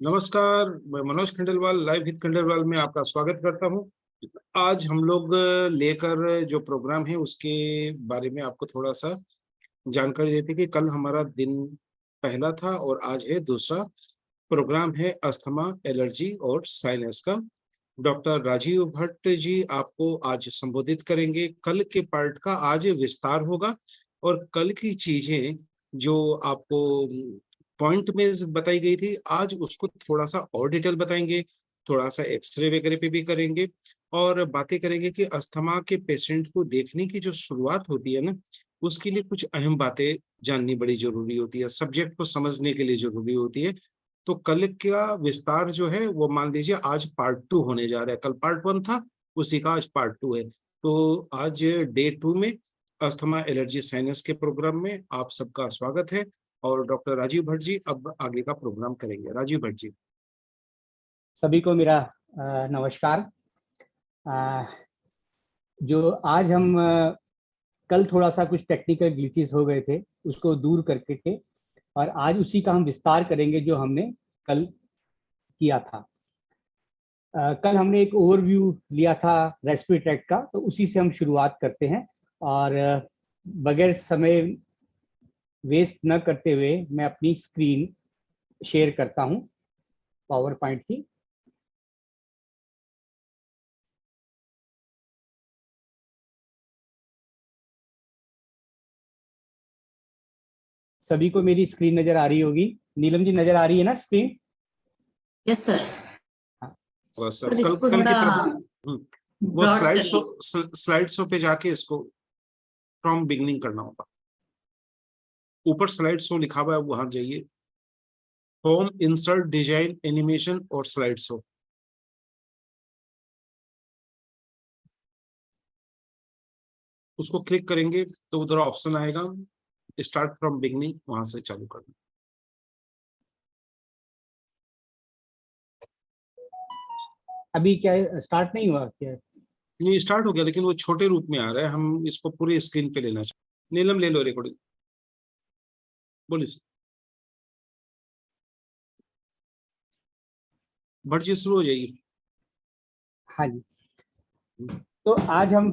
नमस्कार, मैं मनोज खंडेलवाल लाइव हित खंडेलवाल में आपका स्वागत करता हूं। आज हम लोग लेकर जो प्रोग्राम है उसके बारे में आपको थोड़ा सा जानकारी देते हैं कि कल हमारा दिन पहला था और आज है दूसरा। प्रोग्राम है अस्थमा, एलर्जी और साइनस का। डॉक्टर राजीव भट्ट जी आपको आज संबोधित करेंगे। कल के पार्ट का आज विस्तार होगा और कल की चीजें जो आपको पॉइंट में बताई गई थी, आज उसको थोड़ा सा और डिटेल बताएंगे। थोड़ा सा एक्सरे वगैरह पे भी करेंगे और बातें करेंगे कि अस्थमा के पेशेंट को देखने की जो शुरुआत होती है ना, उसके लिए कुछ अहम बातें जाननी बड़ी जरूरी होती है, सब्जेक्ट को समझने के लिए जरूरी होती है। तो कल का विस्तार जो है वो मान लीजिए आज पार्ट 2 होने जा रहा है। कल पार्ट 1 था, उसी का आज पार्ट 2 है। तो आज डे 2 में अस्थमा, एलर्जी, साइनस के प्रोग्राम में आप सबका स्वागत है। और डॉक्टर राजीव भट्ट जी अब आगे का प्रोग्राम करेंगे। राजीव भट्ट जी। सभी को मेरा नमस्कार। जो आज हम कल थोड़ा सा कुछ टेक्निकल ग्लिचेस हो गए थे, उसको दूर करके के और आज उसी का हम विस्तार करेंगे जो हमने कल किया था। कल हमने एक ओवरव्यू लिया था रेस्पिरेटरी ट्रैक्ट का, तो उसी से हम शुरुआत करते हैं। और बगैर समय वेस्ट न करते हुए मैं अपनी स्क्रीन शेयर करता हूं पावर पॉइंट की। सभी को मेरी स्क्रीन नजर आ रही होगी। नीलम जी, नजर आ रही है ना screen? Yes sir. Sir sir इसको कल की थोड़ा तरफ वो ब्रॉड करिए। स्लाइड शो पे जाके इसको फ्रॉम बिगनिंग करना होगा। ऊपर स्लाइड शो लिखा हुआ है, वहां जाइए। होम, इंसर्ट, डिजाइन, एनिमेशन और स्लाइड शो। उसको क्लिक करेंगे तो उधर ऑप्शन आएगा स्टार्ट फ्रॉम बिगनिंग, वहां से चालू करना। अभी क्या स्टार्ट नहीं हुआ क्या? नहीं, स्टार्ट हो गया लेकिन वो छोटे रूप में आ रहा है। हम इसको पूरी स्क्रीन पे लेना चाहिए। नीलम ले लो रिकॉर्डिंग, बोलिए सर। भट्ट जी शुरू हो जाइए। हाँ जी। तो आज हम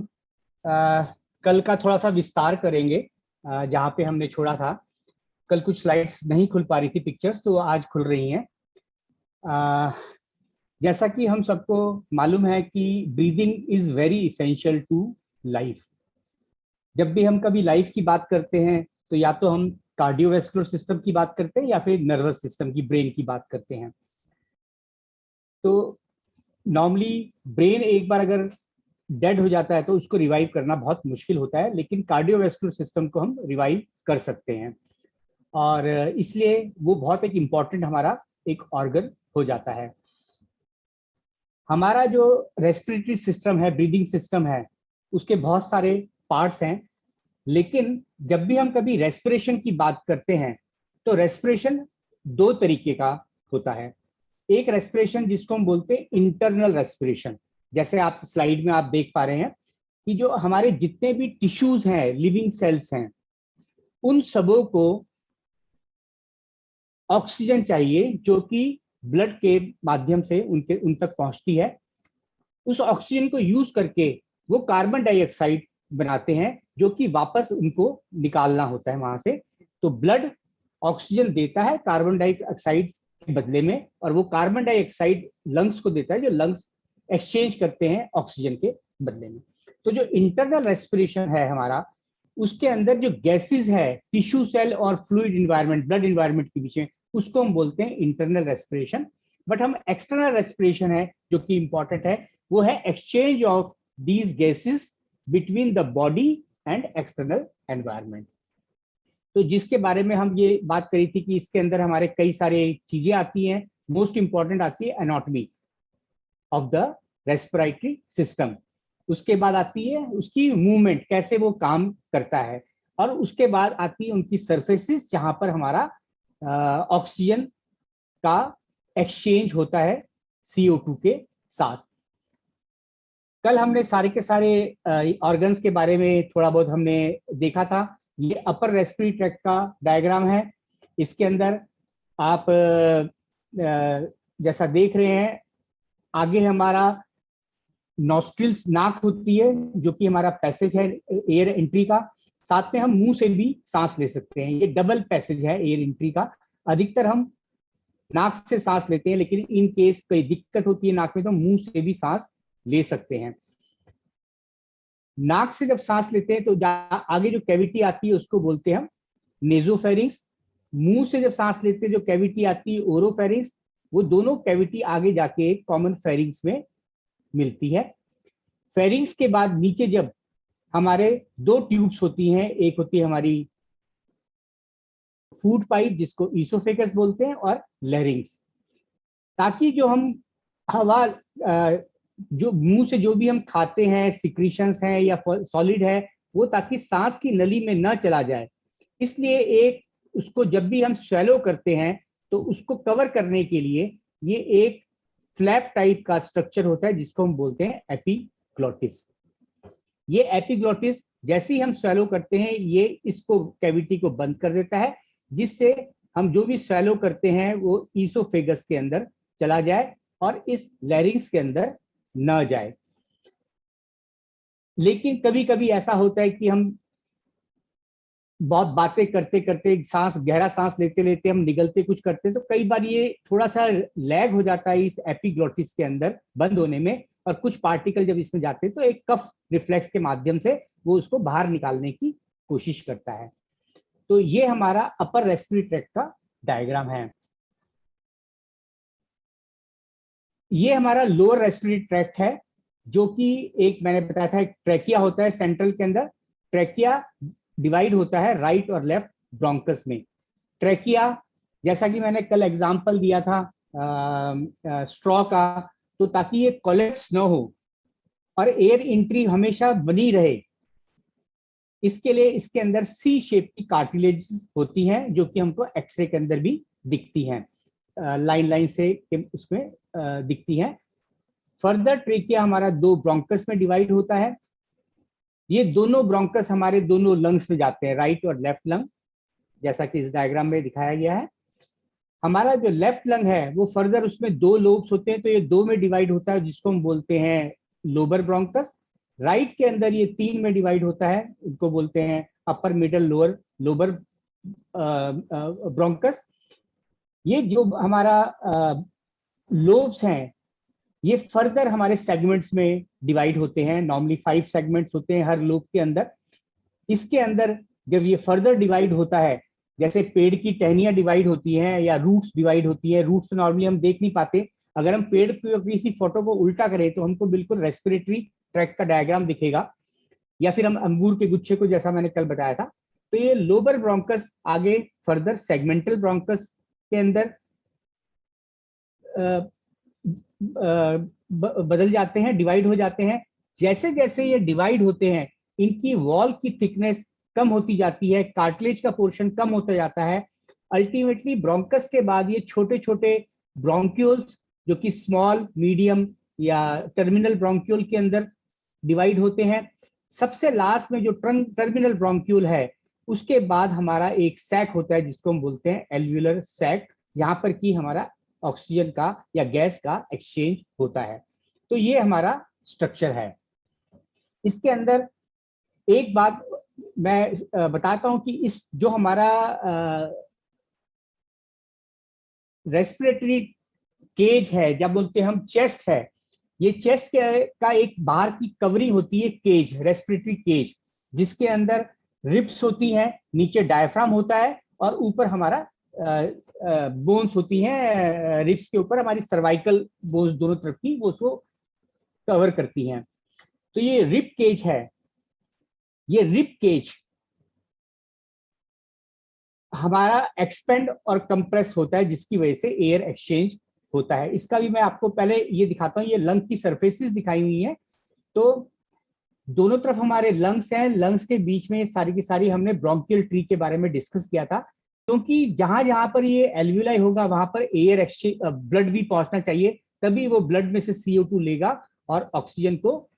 कल का थोड़ा सा विस्तार करेंगे जहाँ पे हमने छोड़ा था। कल कुछ स्लाइड्स नहीं खुल पा रही थी, पिक्चर्स, तो आज खुल रही हैं। जैसा कि हम सबको मालूम है कि breathing is very essential to life. जब भी हम कभी लाइफ की बात करते हैं तो या तो हम कार्डियोवैस्कुलर सिस्टम की बात करते हैं या फिर नर्वस सिस्टम की, ब्रेन की बात करते हैं। तो नॉर्मली ब्रेन एक बार अगर डेड हो जाता है तो उसको रिवाइव करना बहुत मुश्किल होता है, लेकिन कार्डियोवैस्कुलर सिस्टम को हम रिवाइव कर सकते हैं। और इसलिए वो बहुत एक इम्पॉर्टेंट हमारा एक ऑर्गन हो जाता है। हमारा जो रेस्पिरेटरी सिस्टम है, ब्रीदिंग सिस्टम है, उसके बहुत सारे पार्ट्स हैं। लेकिन जब भी हम कभी रेस्पिरेशन की बात करते हैं तो रेस्पिरेशन दो तरीके का होता है। एक रेस्पिरेशन जिसको हम बोलते हैं इंटरनल रेस्पिरेशन, जैसे आप स्लाइड में आप देख पा रहे हैं कि जो हमारे जितने भी टिश्यूज हैं, लिविंग सेल्स हैं, उन सबों को ऑक्सीजन चाहिए जो कि ब्लड के माध्यम से उन तक पहुंचती है। उस ऑक्सीजन को यूज करके वो कार्बन डाइऑक्साइड बनाते हैं जो कि वापस उनको निकालना होता है वहां से। तो ब्लड ऑक्सीजन देता है कार्बन डाइऑक्साइड के बदले में, और वो कार्बन डाइऑक्साइड लंग्स को देता है, जो लंग्स एक्सचेंज करते हैं ऑक्सीजन के बदले में। तो जो इंटरनल रेस्पिरेशन है हमारा, उसके अंदर जो गैसेज है टिश्यू सेल और फ्लूइड इन्वायरमेंट, ब्लड इन्वायरमेंट के बीच में, उसको हम बोलते हैं इंटरनल रेस्पिरेशन। बट हम एक्सटर्नल रेस्पिरेशन है जो कि इंपॉर्टेंट है, वो है exchange of these gases between the body and external environment. तो जिसके बारे में हम ये बात करी थी कि इसके अंदर हमारे कई सारे चीजें आती हैं। मोस्ट इंपॉर्टेंट आती है anatomy of the respiratory system. उसके बाद आती है उसकी मूवमेंट, कैसे वो काम करता है। और उसके बाद आती है उनकी सरफेसेस जहां पर हमारा ऑक्सीजन का एक्सचेंज होता है CO2 के साथ। कल हमने सारे के सारे ऑर्गन्स के बारे में थोड़ा बहुत हमने देखा था। ये अपर रेस्पिरेटरी ट्रैक्ट का डायग्राम है। इसके अंदर आप जैसा देख रहे हैं, आगे हमारा नॉस्ट्रिल्स, नाक होती है जो कि हमारा पैसेज है एयर एंट्री का। साथ में हम मुंह से भी सांस ले सकते हैं, ये डबल पैसेज है एयर एंट्री का। अधिकतर हम नाक से सांस लेते हैं, लेकिन इन केस कोई दिक्कत होती है नाक में तो मुंह से भी सांस ले सकते हैं। नाक से जब सांस लेते हैं तो आगे जो कैविटी आती है उसको बोलते हैं हम नेजोफेरिंक्स। मुंह से जब सांस लेते हैं जो कैविटी आती है ओरोफेरिंक्स। वो दोनों कैविटी आगे जाके एक कॉमन फेरिंग्स में मिलती है। फेरिंग्स के बाद नीचे जब हमारे दो ट्यूब्स होती हैं, एक होती है हमारी फूड पाइप जिसको ईसोफेगस बोलते हैं, और लैरिंग्स, ताकि जो हम हवा जो मुंह से जो भी हम खाते हैं, सिक्रीशंस हैं या सॉलिड है, वो ताकि सांस की नली में न चला जाए। इसलिए एक उसको जब भी हम स्वेलो करते हैं तो उसको कवर करने के लिए ये एक फ्लैप टाइप का स्ट्रक्चर होता है जिसको हम बोलते हैं एपिग्लॉटिस। ये एपिग्लॉटिस जैसे ही हम स्वेलो करते हैं ये इसको कैविटी को बंद कर देता है, जिससे हम जो भी स्वेलो करते हैं वो ईसोफेगस के अंदर चला जाए और इस लैरिंग्स के अंदर न जाए। लेकिन कभी कभी ऐसा होता है कि हम बहुत बातें करते करते सांस, गहरा सांस लेते लेते हम निगलते कुछ करते हैं, तो कई बार ये थोड़ा सा लैग हो जाता है इस एपिग्लॉटिस के अंदर बंद होने में, और कुछ पार्टिकल जब इसमें जाते हैं तो एक कफ रिफ्लेक्स के माध्यम से वो उसको बाहर निकालने की कोशिश करता है। तो ये हमारा अपर रेस्पिरेटरी ट्रैक्ट का डायग्राम है। ये हमारा लोअर रेस्पिरेटरी ट्रैक्ट है, जो कि एक मैंने बताया था, एक ट्रैकिया होता है सेंट्रल के अंदर। ट्रैकिया डिवाइड होता है राइट और लेफ्ट ब्रोंकस में। ट्रैकिया, जैसा कि मैंने कल एग्जांपल दिया था स्ट्रॉ का, तो ताकि ये कोलैप्स न हो और एयर एंट्री हमेशा बनी रहे, इसके लिए इसके अंदर सी शेप की कार्टिलेज होती हैं, जो कि हमको एक्सरे के अंदर भी दिखती हैं, लाइन लाइन से उसमें दिखती हैं। फर्दर ट्रेकिया हमारा दो ब्रोंकस में डिवाइड होता है। ये दोनों ब्रोंकस हमारे दोनों लंग्स में जाते हैं, राइट और लेफ्ट लंग, जैसा कि इस डायग्राम में दिखाया गया है। हमारा जो लेफ्ट लंग है वो फर्दर उसमें दो लोब्स होते हैं, तो ये दो में डिवाइड होता है जिसको हम बोलते हैं लोबर ब्रोंकस। राइट के अंदर ये तीन में डिवाइड होता है, इनको बोलते हैं अपर मिडल लोअर लोबर ब्रोंकस। ये जो हमारा लोब्स हैं ये फर्दर हमारे सेगमेंट्स में डिवाइड होते हैं। नॉर्मली 5 सेगमेंट्स होते हैं हर लोब के अंदर। इसके अंदर जब ये फर्दर डिवाइड होता है, जैसे पेड़ की टहनियां डिवाइड होती हैं या रूट्स डिवाइड होती है, रूट्स तो नॉर्मली हम देख नहीं पाते, अगर हम पेड़ की किसी फोटो को उल्टा करें तो हमको बिल्कुल रेस्पिरेटरी ट्रैक्ट का डायग्राम दिखेगा, या फिर हम अंगूर के गुच्छे को जैसा मैंने कल बताया था। तो ये लोबर ब्रोंकस आगे फर्दर सेगमेंटल ब्रोंकस के अंदर बदल जाते हैं, डिवाइड हो जाते हैं। जैसे जैसे ये डिवाइड होते हैं इनकी वॉल की थिकनेस कम होती जाती है, कार्टिलेज का पोर्शन कम होता जाता है। अल्टीमेटली ब्रोंकस के बाद ये छोटे छोटे ब्रोंक्यूल्स, जो कि स्मॉल, मीडियम या टर्मिनल ब्रोंक्यूल के अंदर डिवाइड होते हैं। सबसे लास्ट में जो टर्मिनल ब्रोंक्यूल है उसके बाद हमारा एक सैक होता है जिसको हम बोलते हैं एल्वियुलर सैक, यहाँ पर कि हमारा ऑक्सीजन का या गैस का एक्सचेंज होता है। तो ये हमारा स्ट्रक्चर है। इसके अंदर एक बात मैं बताता हूं कि इस जो हमारा रेस्पिरेटरी केज है, जब बोलते हैं हम चेस्ट है, ये चेस्ट का एक बाहर की कवरिंग होती है केज, रेस्पिरेटरी केज, जिसके अंदर रिब्स होती हैं, नीचे डायफ्राम होता है और ऊपर हमारा बोन्स होती हैं। रिब्स के ऊपर हमारी सर्वाइकल बोन्स दोनों तरफ की, वो उसको कवर करती हैं। तो ये रिब केज है। ये रिब केज हमारा एक्सपेंड और कंप्रेस होता है, जिसकी वजह से एयर एक्सचेंज होता है। इसका भी मैं आपको पहले ये दिखाता हूँ। ये लंग की सरफेसेस दिखाई हुई हैं। तो दोनों तरफ हमारे लंग्स हैं, लंग्स के बीच में सारी की सारी हमने ब्रोंकियल ट्री के बारे में डिस्कस किया था, क्योंकि जहां जहां पर ये एल्वियोलाई होगा वहां पर एयर एक्सचेंज, ब्लड भी पहुंचना चाहिए, तभी वो ब्लड में से CO2 लेगा और ऑक्सीजन को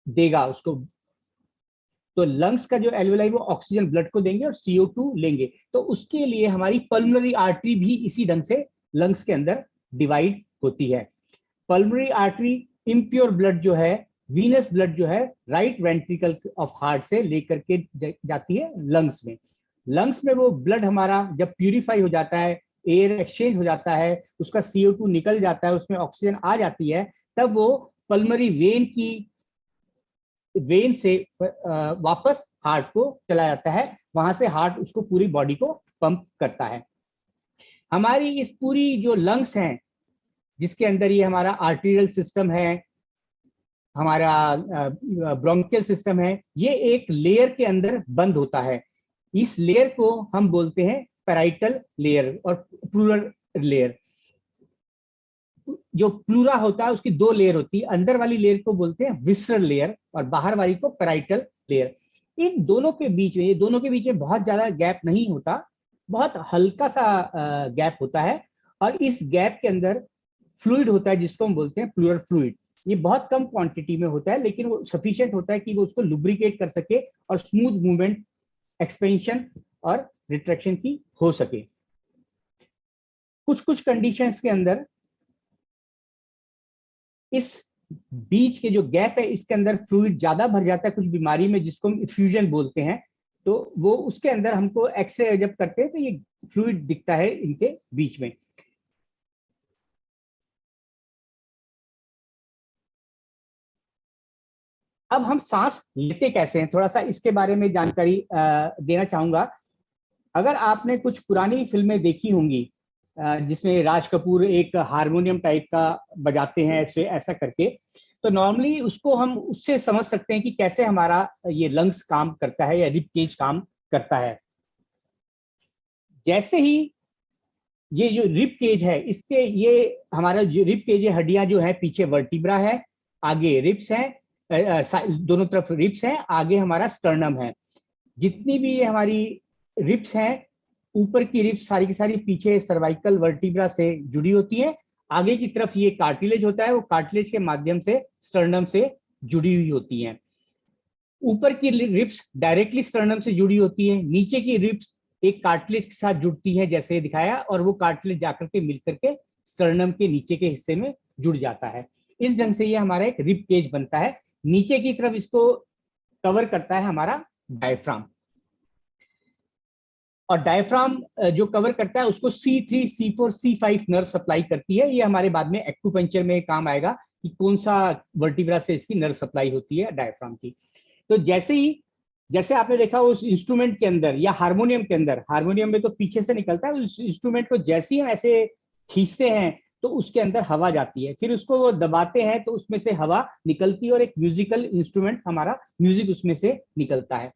देगा उसको। तो लंग्स का जो एल्वियोलाई वो ऑक्सीजन ब्लड को देंगे और CO2 लेंगे। तो उसके लिए हमारी पल्मोनरी आर्टरी भी इसी ढंग से लंग्स के अंदर डिवाइड होती है। पल्मोनरी आर्टरी इम्प्योर ब्लड जो है, वीनस ब्लड जो है राइट वेंट्रिकल ऑफ हार्ट से लेकर के जाती है लंग्स में। लंग्स में वो ब्लड हमारा जब प्यूरिफाई हो जाता है, एयर एक्सचेंज हो जाता है, उसका CO2 निकल जाता है, उसमें ऑक्सीजन आ जाती है, तब वो पल्मोनरी वेन से वापस हार्ट को चला जाता है। वहां से हार्ट उसको पूरी बॉडी को पंप करता है। हमारी इस पूरी जो लंग्स हैं, जिसके अंदर ये हमारा आर्टेरियल सिस्टम है, हमारा ब्रोंकियल सिस्टम है, ये एक लेयर के अंदर बंद होता है। इस लेयर को हम बोलते हैं पैराइटल लेयर और प्लूरल लेयर। जो प्लूरा होता है उसकी 2 लेयर होती है, अंदर वाली लेयर को बोलते हैं विसरल लेयर और बाहर वाली को पैराइटल लेयर। इन दोनों के बीच में, ये दोनों के बीच में बहुत ज्यादा गैप नहीं होता, बहुत हल्का सा गैप होता है, और इस गैप के अंदर फ्लूइड होता है जिसको हम बोलते हैं प्लूरल फ्लूइड। ये बहुत कम क्वांटिटी में होता है, लेकिन वो सफिशिएंट होता है कि वो उसको लुब्रिकेट कर सके और स्मूथ मूवमेंट, एक्सपेंशन और रिट्रैक्शन की हो सके। कुछ कुछ कंडीशंस के अंदर इस बीच के जो गैप है, इसके अंदर फ्लूइड ज्यादा भर जाता है कुछ बीमारी में, जिसको हम इफ्यूजन बोलते हैं। तो वो उसके अंदर हमको एक्सरे जब करते हैं तो ये फ्लूइड दिखता है इनके बीच में। अब हम सांस लेते कैसे हैं, थोड़ा सा इसके बारे में जानकारी देना चाहूंगा। अगर आपने कुछ पुरानी फिल्में देखी होंगी जिसमें राज कपूर एक हारमोनियम टाइप का बजाते हैं ऐसे ऐसा करके, तो नॉर्मली उसको हम उससे समझ सकते हैं कि कैसे हमारा ये लंग्स काम करता है या रिब केज काम करता है। जैसे ही ये जो रिब केज है, इसके ये हमारा जो रिब केज है, हड्डियां जो है, पीछे वर्टिब्रा है, आगे रिब्स है, दोनों तरफ रिब्स हैं, आगे हमारा स्टर्नम है। जितनी भी ये हमारी रिब्स हैं, ऊपर की रिब्स सारी की सारी पीछे सर्वाइकल वर्टिब्रा से जुड़ी होती है। आगे की तरफ ये कार्टिलेज होता है, वो कार्टिलेज के माध्यम से स्टर्नम से जुड़ी हुई होती हैं। ऊपर की रिब्स डायरेक्टली स्टर्नम से जुड़ी होती है, नीचे की रिब्स एक कार्टिलेज के साथ जुड़ती है जैसे दिखाया, और वो कार्टिलेज जाकर के मिलकर के स्टर्नम के नीचे के हिस्से में जुड़ जाता है। इस ढंग से ये हमारा एक रिब केज बनता है। नीचे की तरफ इसको कवर करता है हमारा डायफ्राम, और डायफ्राम जो कवर करता है उसको C3, C4, C5 nerve supply करती है। ये हमारे बाद में एक्यूपंक्चर में काम आएगा कि कौन सा वर्टिब्रा से इसकी नर्व सप्लाई होती है डायफ्राम की। तो जैसे आपने देखा उस इंस्ट्रूमेंट के अंदर या हारमोनियम के अंदर, हारमोनियम में तो पीछे से निकलता है, उस इंस्ट्रूमेंट को जैसे ही हम ऐसे खींचते हैं तो उसके अंदर हवा जाती है, फिर उसको वो दबाते हैं तो उसमें से हवा निकलती है और एक म्यूजिकल इंस्ट्रूमेंट, हमारा म्यूजिक उसमें से निकलता है।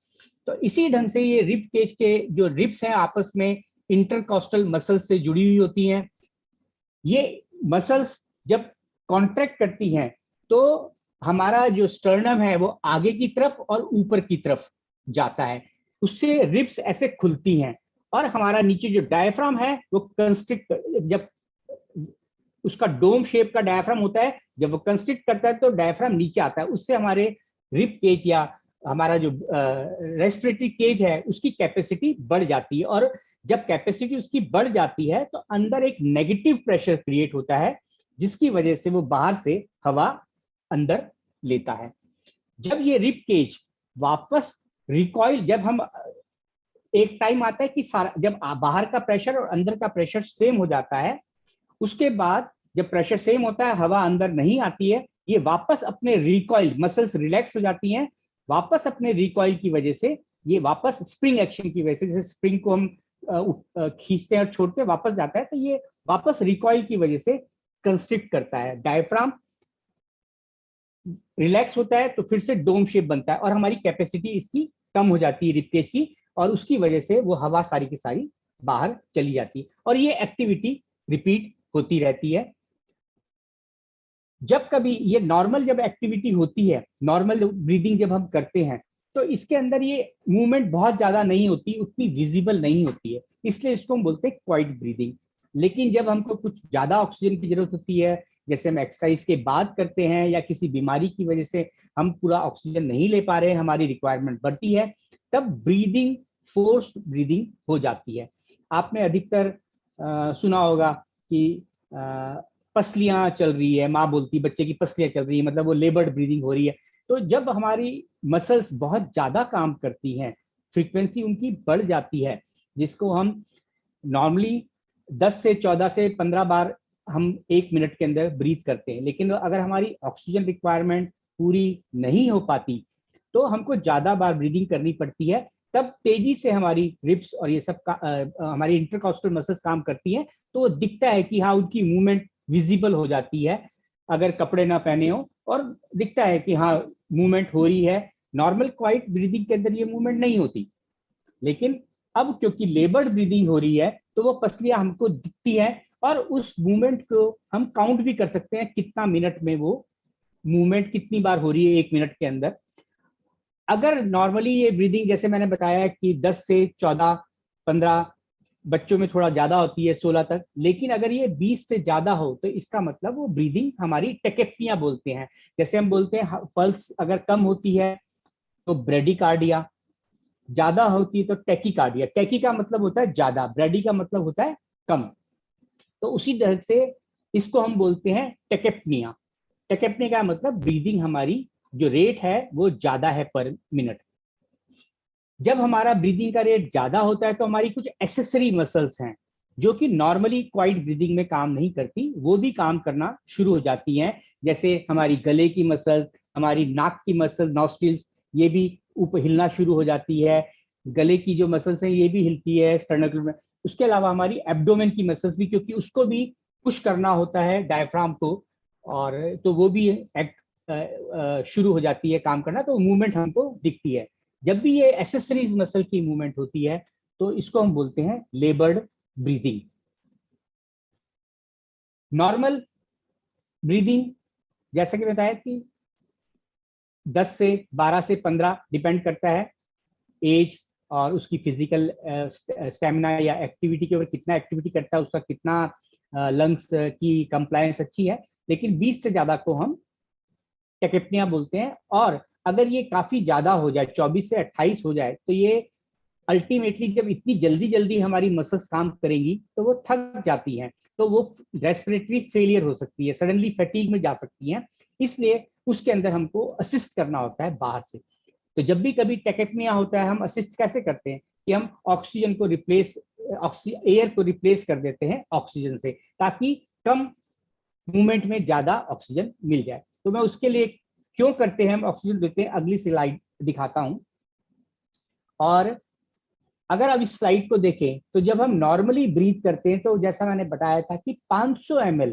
तो इसी ढंग से ये रिब केज के जो रिब्स हैं आपस में इंटरकॉस्टल मसल्स से जुड़ी हुई होती हैं। ये मसल्स जब कॉन्ट्रैक्ट करती हैं तो हमारा जो स्टर्नम है वो आगे की तरफ और ऊपर की तरफ जाता है, उससे रिब्स ऐसे खुलती हैं, और हमारा नीचे जो डायफ्राम है वो कंस्ट्रिक्ट, जब उसका डोम शेप का डायफ्राम होता है, जब वो कंस्ट्रिक्ट करता है तो डायफ्राम नीचे आता है, उससे हमारे रिब केज या हमारा जो रेस्पिरेटरी केज है उसकी कैपेसिटी बढ़ जाती है। और जब कैपेसिटी उसकी बढ़ जाती है तो अंदर एक नेगेटिव प्रेशर क्रिएट होता है, जिसकी वजह से वो बाहर से हवा अंदर लेता है। जब ये रिब केज वापस रिकॉइल, जब हम एक टाइम आता है कि सारा, जब बाहर का प्रेशर और अंदर का प्रेशर सेम हो जाता है, उसके बाद जब प्रेशर सेम होता है, हवा अंदर नहीं आती है, ये वापस अपने रिकॉइल, मसल्स रिलैक्स हो जाती हैं, वापस अपने रिकॉइल की वजह से ये वापस स्प्रिंग एक्शन की वजह से, जैसे स्प्रिंग को हम खींचते हैं और छोड़ते हैं वापस जाता है, तो ये वापस रिकॉइल की वजह से कंस्ट्रिक्ट करता है, डायफ्राम रिलैक्स होता है, तो फिर से डोम शेप बनता है और हमारी कैपेसिटी इसकी कम हो जाती है रिब केज की, और उसकी वजह से वो हवा सारी की सारी बाहर चली जाती है, और ये एक्टिविटी रिपीट होती रहती है। जब कभी ये नॉर्मल जब एक्टिविटी होती है, नॉर्मल ब्रीदिंग जब हम करते हैं, तो इसके अंदर ये मूवमेंट बहुत ज्यादा नहीं होती, उतनी विजिबल नहीं होती है, इसलिए इसको हम बोलते हैं क्वाइट ब्रीदिंग। लेकिन जब हमको कुछ ज्यादा ऑक्सीजन की जरूरत होती है, जैसे हम एक्सरसाइज के बाद करते हैं या किसी बीमारी की वजह से हम पूरा ऑक्सीजन नहीं ले पा रहे हैं, हमारी रिक्वायरमेंट बढ़ती है, तब ब्रीदिंग फोर्स्ड ब्रीदिंग हो जाती है। आपने अधिकतर सुना होगा कि पसलियां चल रही है, माँ बोलती बच्चे की पसलियां चल रही है, मतलब वो लेबर्ड ब्रीदिंग हो रही है। तो जब हमारी मसल्स बहुत ज्यादा काम करती हैं, फ्रीक्वेंसी उनकी बढ़ जाती है, जिसको हम नॉर्मली 10 से 14 से 15 बार हम 1 मिनट के अंदर ब्रीथ करते हैं, लेकिन अगर हमारी ऑक्सीजन रिक्वायरमेंट पूरी नहीं हो पाती तो हमको ज्यादा बार ब्रीदिंग करनी पड़ती है। तब तेजी से हमारी रिब्स और ये सब का हमारी इंटरकॉस्टल मसल्स काम करती हैं, तो वो दिखता है कि हाँ उनकी मूवमेंट विजिबल हो जाती है अगर कपड़े ना पहने हो, और दिखता है कि हाँ मूवमेंट हो रही है। नॉर्मल क्वाइट ब्रीदिंग के अंदर ये मूवमेंट नहीं होती, लेकिन अब क्योंकि लेबर्ड ब्रीदिंग हो रही है तो वो पसलियां हमको दिखती है, और उस मूवमेंट को हम काउंट भी कर सकते हैं कितना मिनट में वो मूवमेंट कितनी बार हो रही है 1 मिनट के अंदर। अगर नॉर्मली ये ब्रीदिंग जैसे मैंने बताया कि 10 से 14, 15, बच्चों में थोड़ा ज्यादा होती है 16 तक, लेकिन अगर ये 20 से ज्यादा हो तो इसका मतलब वो ब्रीदिंग हमारी टेकेप्निया बोलते हैं। जैसे हम बोलते हैं पल्स अगर कम होती है तो ब्रेडिकार्डिया, ज्यादा होती है तो टैकीकार्डिया। टैकी का मतलब होता है ज्यादा, ब्रेडी का मतलब होता है कम। तो उसी तरह से इसको हम बोलते हैं टेकेप्निया। टेकेप्निया का मतलब ब्रीदिंग हमारी जो रेट है वो ज्यादा है पर मिनट। जब हमारा ब्रीदिंग का रेट ज्यादा होता है तो हमारी कुछ एसेसरी मसल्स हैं जो कि नॉर्मली क्वाइट ब्रीदिंग में काम नहीं करती, वो भी काम करना शुरू हो जाती हैं। जैसे हमारी गले की मसल्स, हमारी नाक की मसल्स, नॉस्ट्रिल्स, ये भी ऊपर हिलना शुरू हो जाती है। गले की जो मसल्स हैं ये भी हिलती है स्टर्नल में। उसके अलावा हमारी एब्डोमेन की मसल्स भी, क्योंकि उसको भी पुश करना होता है डायफ्राम को, और तो वो भी एक्ट शुरू हो जाती है काम करना, तो मूवमेंट हमको दिखती है। जब भी ये एसेसरीज मसल की मूवमेंट होती है तो इसको हम बोलते हैं लेबर्ड ब्रीदिंग। नॉर्मल ब्रीदिंग जैसा कि बताया कि 10 से 12 से 15 डिपेंड करता है एज और उसकी फिजिकल स्टेमिना या एक्टिविटी के ऊपर, कितना एक्टिविटी करता है, उसका कितना लंग्स की कंप्लायंस अच्छी है। लेकिन 20 से ज्यादा को हम टेकेप्निया बोलते हैं। और अगर ये काफी ज्यादा हो जाए, 24 से 28 हो जाए, तो ये अल्टीमेटली जब इतनी जल्दी जल्दी हमारी मसल्स काम करेंगी तो वो थक जाती हैं, तो वो रेस्पिरेटरी फेलियर हो सकती है, सडनली फैटीग में जा सकती हैं। इसलिए उसके अंदर हमको असिस्ट करना होता है बाहर से। तो जब भी कभी टेकेप्निया होता है हम असिस्ट कैसे करते हैं कि हम ऑक्सीजन को रिप्लेस, एयर को रिप्लेस कर देते हैं ऑक्सीजन से, ताकि कम मूवमेंट में ज्यादा ऑक्सीजन मिल जाए। तो मैं उसके लिए क्यों करते हैं हम ऑक्सीजन देते हैं, अगली स्लाइड दिखाता हूं। और अगर आप इस स्लाइड को देखें तो जब हम नॉर्मली ब्रीथ करते हैं तो जैसा मैंने बताया था कि 500 ml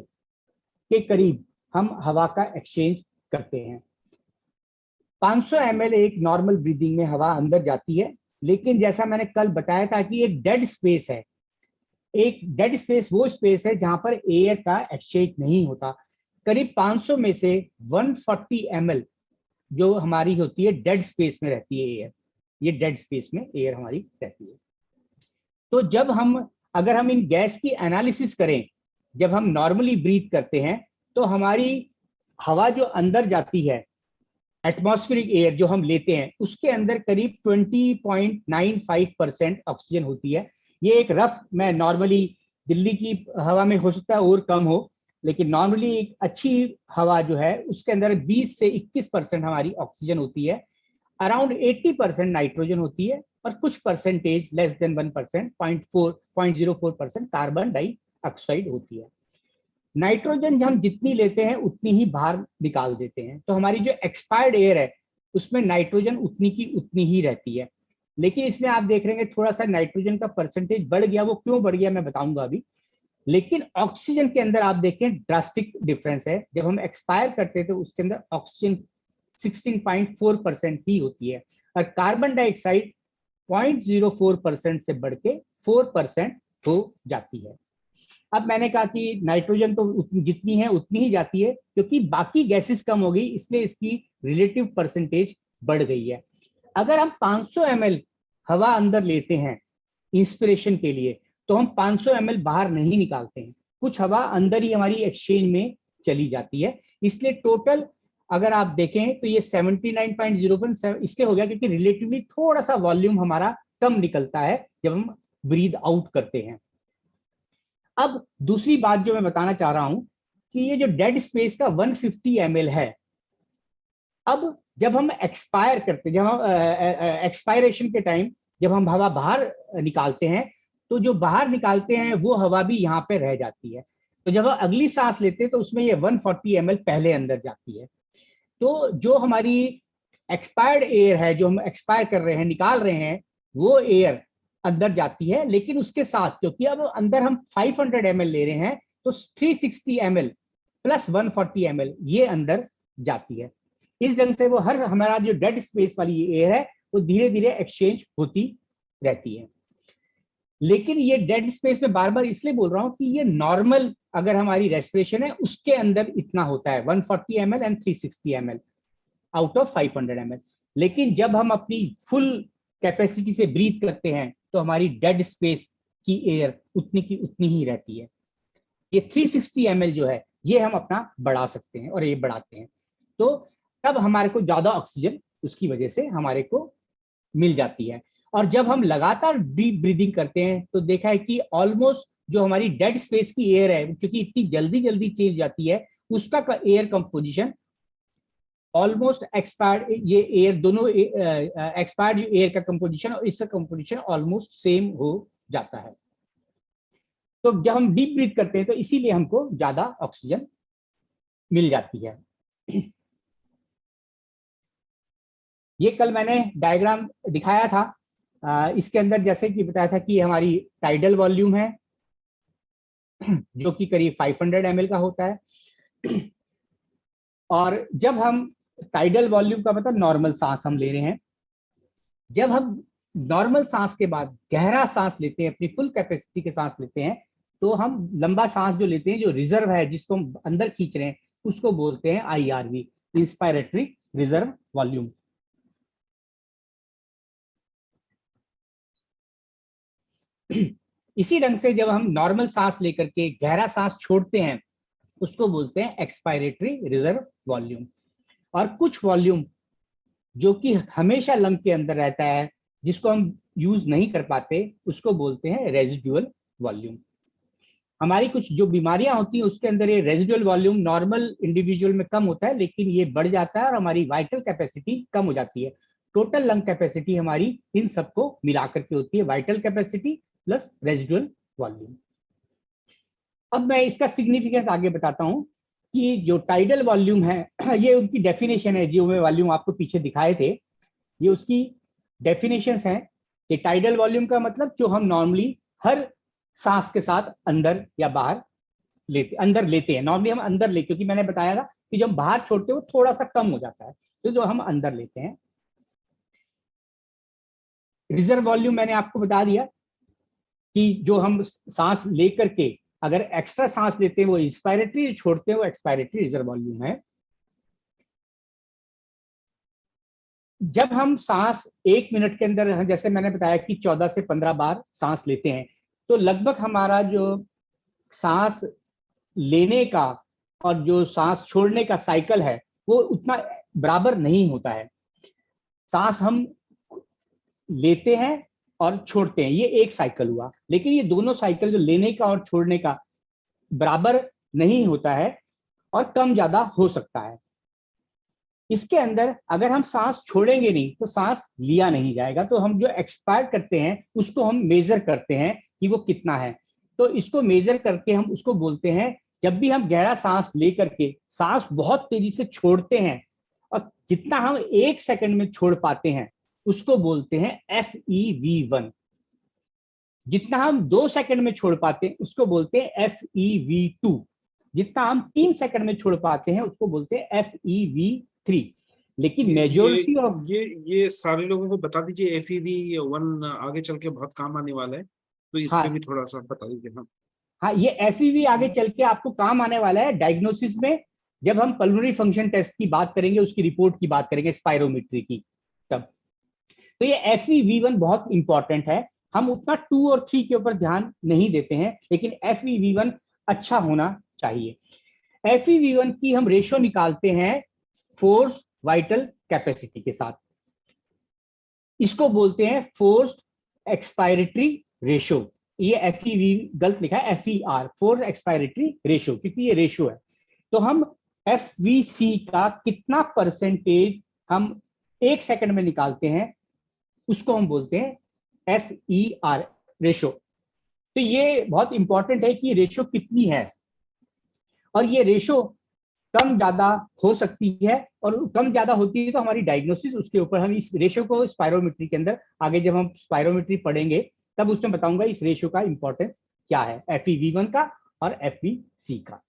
के करीब हम हवा का एक्सचेंज करते हैं। 500 ml एक नॉर्मल ब्रीदिंग में हवा अंदर जाती है, लेकिन जैसा मैंने कल बताया था कि एक डेड स्पेस है। एक डेड स्पेस वो स्पेस है जहां पर एयर का एक्सचेंज नहीं होता। करीब 500 में से 140 ml जो हमारी होती है डेड स्पेस में रहती है एयर, ये डेड स्पेस में एयर हमारी रहती है। तो जब हम अगर हम इन गैस की एनालिसिस करें, जब हम नॉर्मली ब्रीथ करते हैं तो हमारी हवा जो अंदर जाती है, एटमॉस्फेरिक एयर जो हम लेते हैं, उसके अंदर करीब 20.95% ऑक्सीजन होती है। ये एक रफ, मैं नॉर्मली दिल्ली की हवा में हो सकता है और कम हो, लेकिन नॉर्मली एक अच्छी हवा जो है उसके अंदर 20 से 21% हमारी ऑक्सीजन होती है। अराउंड 80% नाइट्रोजन होती है, और कुछ percentage less than 1%, 0.04% carbon dioxide होती है। नाइट्रोजन हम जितनी लेते हैं उतनी ही बाहर निकाल देते हैं, तो हमारी जो एक्सपायर्ड एयर है उसमें नाइट्रोजन उतनी की उतनी ही रहती है। लेकिन इसमें आप देख रहे हैं थोड़ा सा नाइट्रोजन का परसेंटेज बढ़ गया। वो क्यों बढ़ गया मैं बताऊंगा अभी। लेकिन ऑक्सीजन के अंदर आप देखें ड्रास्टिक डिफरेंस है। जब हम एक्सपायर करते हैं तो उसके अंदर ऑक्सीजन 16.4% ही होती है, और कार्बन डाइऑक्साइड 0.04% से बढ़ के 4% हो जाती है। अब मैंने कहा कि नाइट्रोजन तो जितनी है उतनी ही जाती है, क्योंकि बाकी गैसेस कम हो गई इसलिए इसकी रिलेटिव परसेंटेज बढ़ गई है। अगर हम 500 ml हवा अंदर लेते हैं इंस्पिरेशन के लिए, तो हम 500 ml बाहर नहीं निकालते हैं, कुछ हवा अंदर ही हमारी एक्सचेंज में चली जाती है। इसलिए टोटल अगर आप देखें तो ये 79.01 इसलिए हो गया क्योंकि रिलेटिवली थोड़ा सा वॉल्यूम हमारा कम निकलता है जब हम ब्रीद आउट करते हैं। अब दूसरी बात जो मैं बताना चाह रहा हूं कि ये जो डेड स्पेस का 150 ml है, अब जब हम एक्सपायर करते, जब हम एक्सपायरेशन के टाइम जब हम हवा बाहर निकालते हैं, तो जो बाहर निकालते हैं वो हवा भी यहाँ पे रह जाती है। तो जब हम अगली सांस लेते हैं तो उसमें ये 140 ml पहले अंदर जाती है। तो जो हमारी एक्सपायर्ड एयर है, जो हम एक्सपायर कर रहे हैं, निकाल रहे हैं, वो एयर अंदर जाती है। लेकिन उसके साथ क्योंकि अब अंदर हम 500 ml ले रहे हैं, तो 360 ml प्लस 140 ml ये अंदर जाती है। इस ढंग से वो हर हमारा जो डेड स्पेस वाली एयर है वो धीरे धीरे एक्सचेंज होती रहती है। लेकिन ये डेड स्पेस में बार बार इसलिए बोल रहा हूं कि ये नॉर्मल अगर हमारी रेस्पिरेशन है उसके अंदर इतना होता है, 140 ml and 360 ml out of 500 ml। लेकिन जब हम अपनी फुल कैपेसिटी से ब्रीथ करते हैं तो हमारी डेड स्पेस की एयर उतनी की उतनी ही रहती है। ये 360 ml जो है ये हम अपना बढ़ा सकते हैं और ये बढ़ाते हैं, तो तब हमारे को ज्यादा ऑक्सीजन उसकी वजह से हमारे को मिल जाती है। और जब हम लगातार डीप ब्रीदिंग करते हैं तो देखा है कि ऑलमोस्ट जो हमारी डेड स्पेस की एयर है, क्योंकि इतनी जल्दी जल्दी चेंज जाती है, उसका एयर कंपोजिशन ऑलमोस्ट एक्सपायर्ड, ये एयर दोनों एक्सपायर्ड एयर का कंपोजिशन और इसका कंपोजिशन ऑलमोस्ट सेम हो जाता है। तो जब हम डीप ब्रीथ करते हैं तो इसीलिए हमको ज्यादा ऑक्सीजन मिल जाती है। ये कल मैंने डायग्राम दिखाया था, इसके अंदर जैसे कि बताया था कि हमारी टाइडल वॉल्यूम है जो कि करीब 500 ml का होता है। और जब हम टाइडल वॉल्यूम का मतलब नॉर्मल सांस हम ले रहे हैं, जब हम नॉर्मल सांस के बाद गहरा सांस लेते हैं, अपनी फुल कैपेसिटी के सांस लेते हैं, तो हम लंबा सांस जो लेते हैं, जो रिजर्व है जिसको हम अंदर खींच रहे हैं, उसको बोलते हैं IRV, इंस्पायरेटरी रिजर्व वॉल्यूम। इसी ढंग से जब हम नॉर्मल सांस लेकर के गहरा सांस छोड़ते हैं उसको बोलते हैं एक्सपायरेटरी रिजर्व वॉल्यूम। और कुछ वॉल्यूम जो कि हमेशा लंग के अंदर रहता है, जिसको हम यूज नहीं कर पाते, उसको बोलते हैं रेजिडुअल वॉल्यूम। हमारी कुछ जो बीमारियां होती हैं उसके अंदर ये रेजिडुअल वॉल्यूम नॉर्मल इंडिविजुअल में कम होता है, लेकिन ये बढ़ जाता है और हमारी वाइटल कैपेसिटी कम हो जाती है। टोटल लंग कैपेसिटी हमारी इन सबको मिलाकर के होती है, vital capacity plus residual volume. अब मैं इसका सिग्निफिकेंस आगे बताता हूं कि जो टाइडल वॉल्यूम है, ये उनकी डेफिनेशन है, जो मैं वॉल्यूम आपको पीछे दिखाए थे, ये उसकी डेफिनेशंस हैं कि टाइडल वॉल्यूम का मतलब जो हम नॉर्मली हर सांस के साथ अंदर या बाहर अंदर लेते हैं, नॉर्मली हम अंदर लेते, क्योंकि मैंने बताया था कि जो हम बाहर छोड़ते हैं वो थोड़ा सा कम हो जाता है, तो जो हम अंदर लेते हैं। रिजर्व वॉल्यूम मैंने आपको बता दिया कि जो हम सांस लेकर के अगर एक्स्ट्रा सांस लेते हैं वो इंस्पायरेटरी, छोड़ते हैं वो एक्सपायरेटरी रिजर्व वॉल्यूम है। जब हम सांस 1 मिनट के अंदर, जैसे मैंने बताया कि 14 से 15 बार सांस लेते हैं, तो लगभग हमारा जो सांस लेने का और जो सांस छोड़ने का साइकिल है वो उतना बराबर नहीं होता है। सांस हम लेते हैं और छोड़ते हैं, ये एक साइकिल हुआ, लेकिन ये दोनों साइकिल जो लेने का और छोड़ने का बराबर नहीं होता है और कम ज्यादा हो सकता है। इसके अंदर अगर हम सांस छोड़ेंगे नहीं तो सांस लिया नहीं जाएगा, तो हम जो एक्सपायर करते हैं उसको हम मेजर करते हैं कि वो कितना है। तो इसको मेजर करके हम उसको बोलते हैं, जब भी हम गहरा सांस लेकर के सांस बहुत तेजी से छोड़ते हैं और जितना हम 1 सेकंड में छोड़ पाते हैं उसको बोलते हैं FEV1। जितना हम 2 सेकंड में छोड़ पाते हैं उसको बोलते हैं FEV2। जितना हम 3 सेकंड में छोड़ पाते हैं उसको बोलते हैं FEV3। लेकिन मेजोरिटी ऑफ ये सारे लोगों को बता दीजिए, FEV1 आगे चल के बहुत काम आने वाला है, तो इस पे भी थोड़ा सा बता दीजिए। हाँ, ये FEV आगे चल के आपको काम आने वाला है डायग्नोसिस में, जब हम पल्मोनरी फंक्शन टेस्ट की बात करेंगे, उसकी रिपोर्ट की बात करेंगे, स्पायरोमेट्री की, तब। तो ये FEV1 बहुत इंपॉर्टेंट है। हम उतना 2 और 3 के ऊपर ध्यान नहीं देते हैं, लेकिन FEV1 अच्छा होना चाहिए। FEV1 की हम रेशो निकालते हैं फोर्स वाइटल कैपेसिटी के साथ, इसको बोलते हैं फोर्स्ड एक्सपायरेटरी रेशो, ये FEV गलत लिखा है, FER फोर्स एक्सपायरेटरी रेशियो, क्योंकि ये रेशियो है। तो हम FVC का कितना परसेंटेज हम 1 सेकंड में निकालते हैं उसको हम बोलते हैं FER रेशियो। तो ये बहुत इंपॉर्टेंट है कि रेशियो कितनी है, और ये रेशियो कम ज्यादा हो सकती है, और कम ज्यादा होती है तो हमारी डायग्नोसिस उसके ऊपर, हम इस रेशियो को स्पायरोमेट्री के अंदर आगे जब हम स्पायरोमेट्री पढ़ेंगे तब उसमें बताऊंगा इस रेशियो का इंपॉर्टेंस क्या है, FEV1 का और FVC का।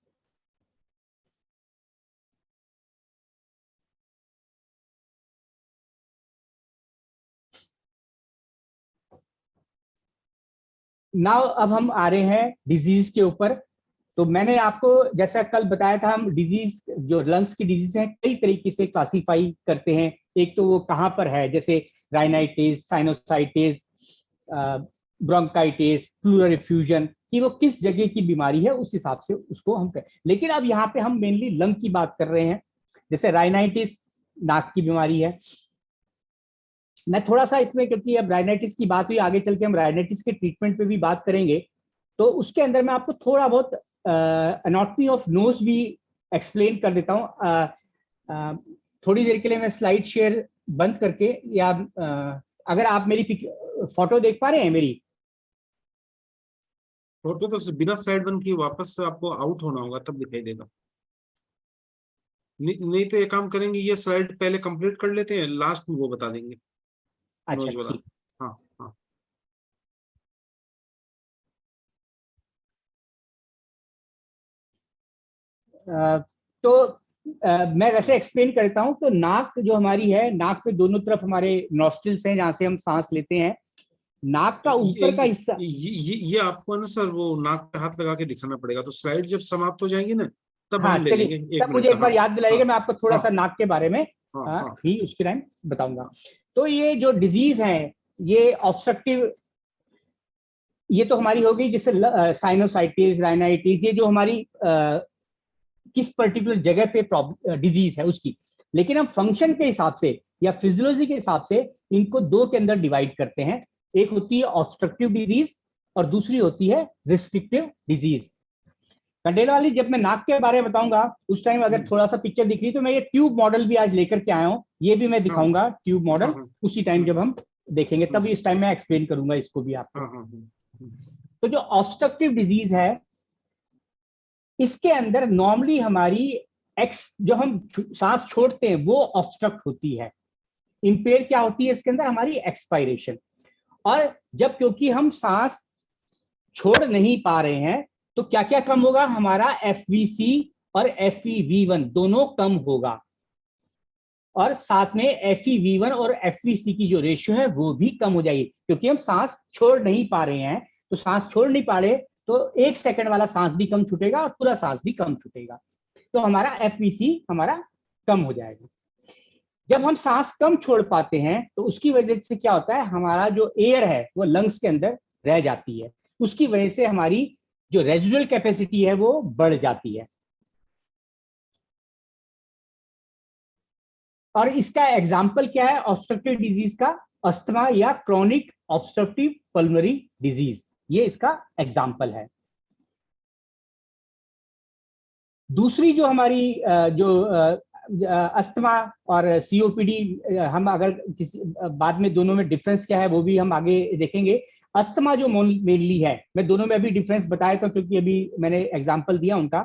नाउ अब हम आ रहे हैं डिजीज के ऊपर। तो मैंने आपको जैसा कल बताया था, हम डिजीज जो लंग्स की डिजीज है कई तरीके से क्लासीफाई करते हैं। एक तो वो कहाँ पर है, जैसे rhinitis, sinusitis, bronchitis, pleural effusion, कि वो किस जगह की बीमारी है उस हिसाब से उसको हम करें। लेकिन अब यहाँ पे हम मेनली लंग की बात कर रहे हैं। जैसे राइनाइटिस नाक की बीमारी है। मैं थोड़ा सा इसमें, क्योंकि अब राइनाइटिस की बात हुई, आगे चल के हम राइनाइटिस के ट्रीटमेंट पे भी बात करेंगे, तो उसके अंदर मैं आपको थोड़ा बहुत एनाटॉमी ऑफ नोज भी एक्सप्लेन कर देता हूँ। थोड़ी देर के लिए मैं स्लाइड शेयर बंद करके, या अगर आप मेरी फोटो देख पा रहे हैं मेरी फोटो तो बिना स्लाइड बन की वापस आपको आउट होना होगा तब दिखाई देगा। नहीं तो ये काम करेंगे, ये स्लाइड पहले कंप्लीट कर लेते हैं, लास्ट में वो बता देंगे अच्छा नोज वाला। ठीक। हाँ हाँ। तो मैं वैसे एक्सप्लेन करता हूँ। तो नाक जो हमारी है, नाक पे दोनों तरफ हमारे नॉस्ट्रिल्स हैं जहाँ से हम सांस लेते हैं। नाक का ऊपर का हिस्सा, ये आपको ना सर वो नाक पे हाथ लगा के दिखाना पड़ेगा, तो स्लाइड जब समाप्त हो जाएंगी ना तब हाँ हम ले चलिए, लेंगे, 1 तब मिनट मुझे का। एक हाँ बार याद दिलाइएगा, हाँ मैं आपको थोड़ा सा हाँ नाक के बारे में हाँ हाँ ही उसके टाइम बताऊंगा। तो ये जो डिजीज है, ये ऑब्स्ट्रक्टिव, ये तो हमारी हो गई जैसे साइनोसाइटिस, राइनाइटिस, ये जो हमारी किस पर्टिकुलर जगह पे डिजीज है उसकी। लेकिन हम फंक्शन के हिसाब से या फिजियोलॉजी के हिसाब से इनको दो के अंदर डिवाइड करते हैं। एक होती है ऑब्स्ट्रक्टिव डिजीज और दूसरी होती है रिस्ट्रिक्टिव डिजीज। कंडेला वाली जब मैं नाक के बारे में बताऊंगा उस टाइम अगर थोड़ा सा पिक्चर दिख रही तो मैं ये ट्यूब मॉडल भी आज लेकर के आया हूं, ये भी मैं हाँ दिखाऊंगा ट्यूब हाँ मॉडल हाँ उसी टाइम जब हम देखेंगे, तब इस टाइम मैं एक्सप्लेन करूंगा इसको भी आपको। हाँ हाँ। तो जो ऑब्स्ट्रक्टिव डिजीज है, इसके अंदर नॉर्मली हमारी जो हम सांस छोड़ते हैं वो ऑब्स्ट्रक्ट होती है। इंपेयर क्या होती है इसके अंदर, हमारी एक्सपायरेशन। और जब क्योंकि हम सांस छोड़ नहीं पा रहे हैं तो क्या क्या कम होगा, हमारा FVC और FEV1 दोनों कम होगा, और साथ में FEV1 और FVC की जो रेशियो है वो भी कम हो जाएगी, क्योंकि हम सांस छोड़ नहीं पा रहे हैं। तो सांस छोड़ नहीं पा रहे तो 1 सेकंड वाला सांस भी कम छूटेगा और पूरा सांस भी कम छूटेगा, तो हमारा FVC हमारा कम हो जाएगा। जब हम सांस कम छोड़ पाते हैं तो उसकी वजह से क्या होता है, हमारा जो एयर है वो लंग्स के अंदर रह जाती है, उसकी वजह से हमारी जो रेजिडुअल कैपेसिटी है वो बढ़ जाती है। और इसका एग्जाम्पल क्या है ऑब्स्ट्रक्टिव डिजीज का, अस्थमा या क्रॉनिक ऑब्स्ट्रक्टिव पल्मोनरी डिजीज, ये इसका एग्जाम्पल है। दूसरी जो हमारी जो अस्थमा और COPD, हम अगर किसी बाद में दोनों में डिफरेंस क्या है वो भी हम आगे देखेंगे। अस्थमा जो मेनली है, मैं दोनों में अभी डिफरेंस बताया था क्योंकि अभी मैंने एग्जांपल दिया उनका।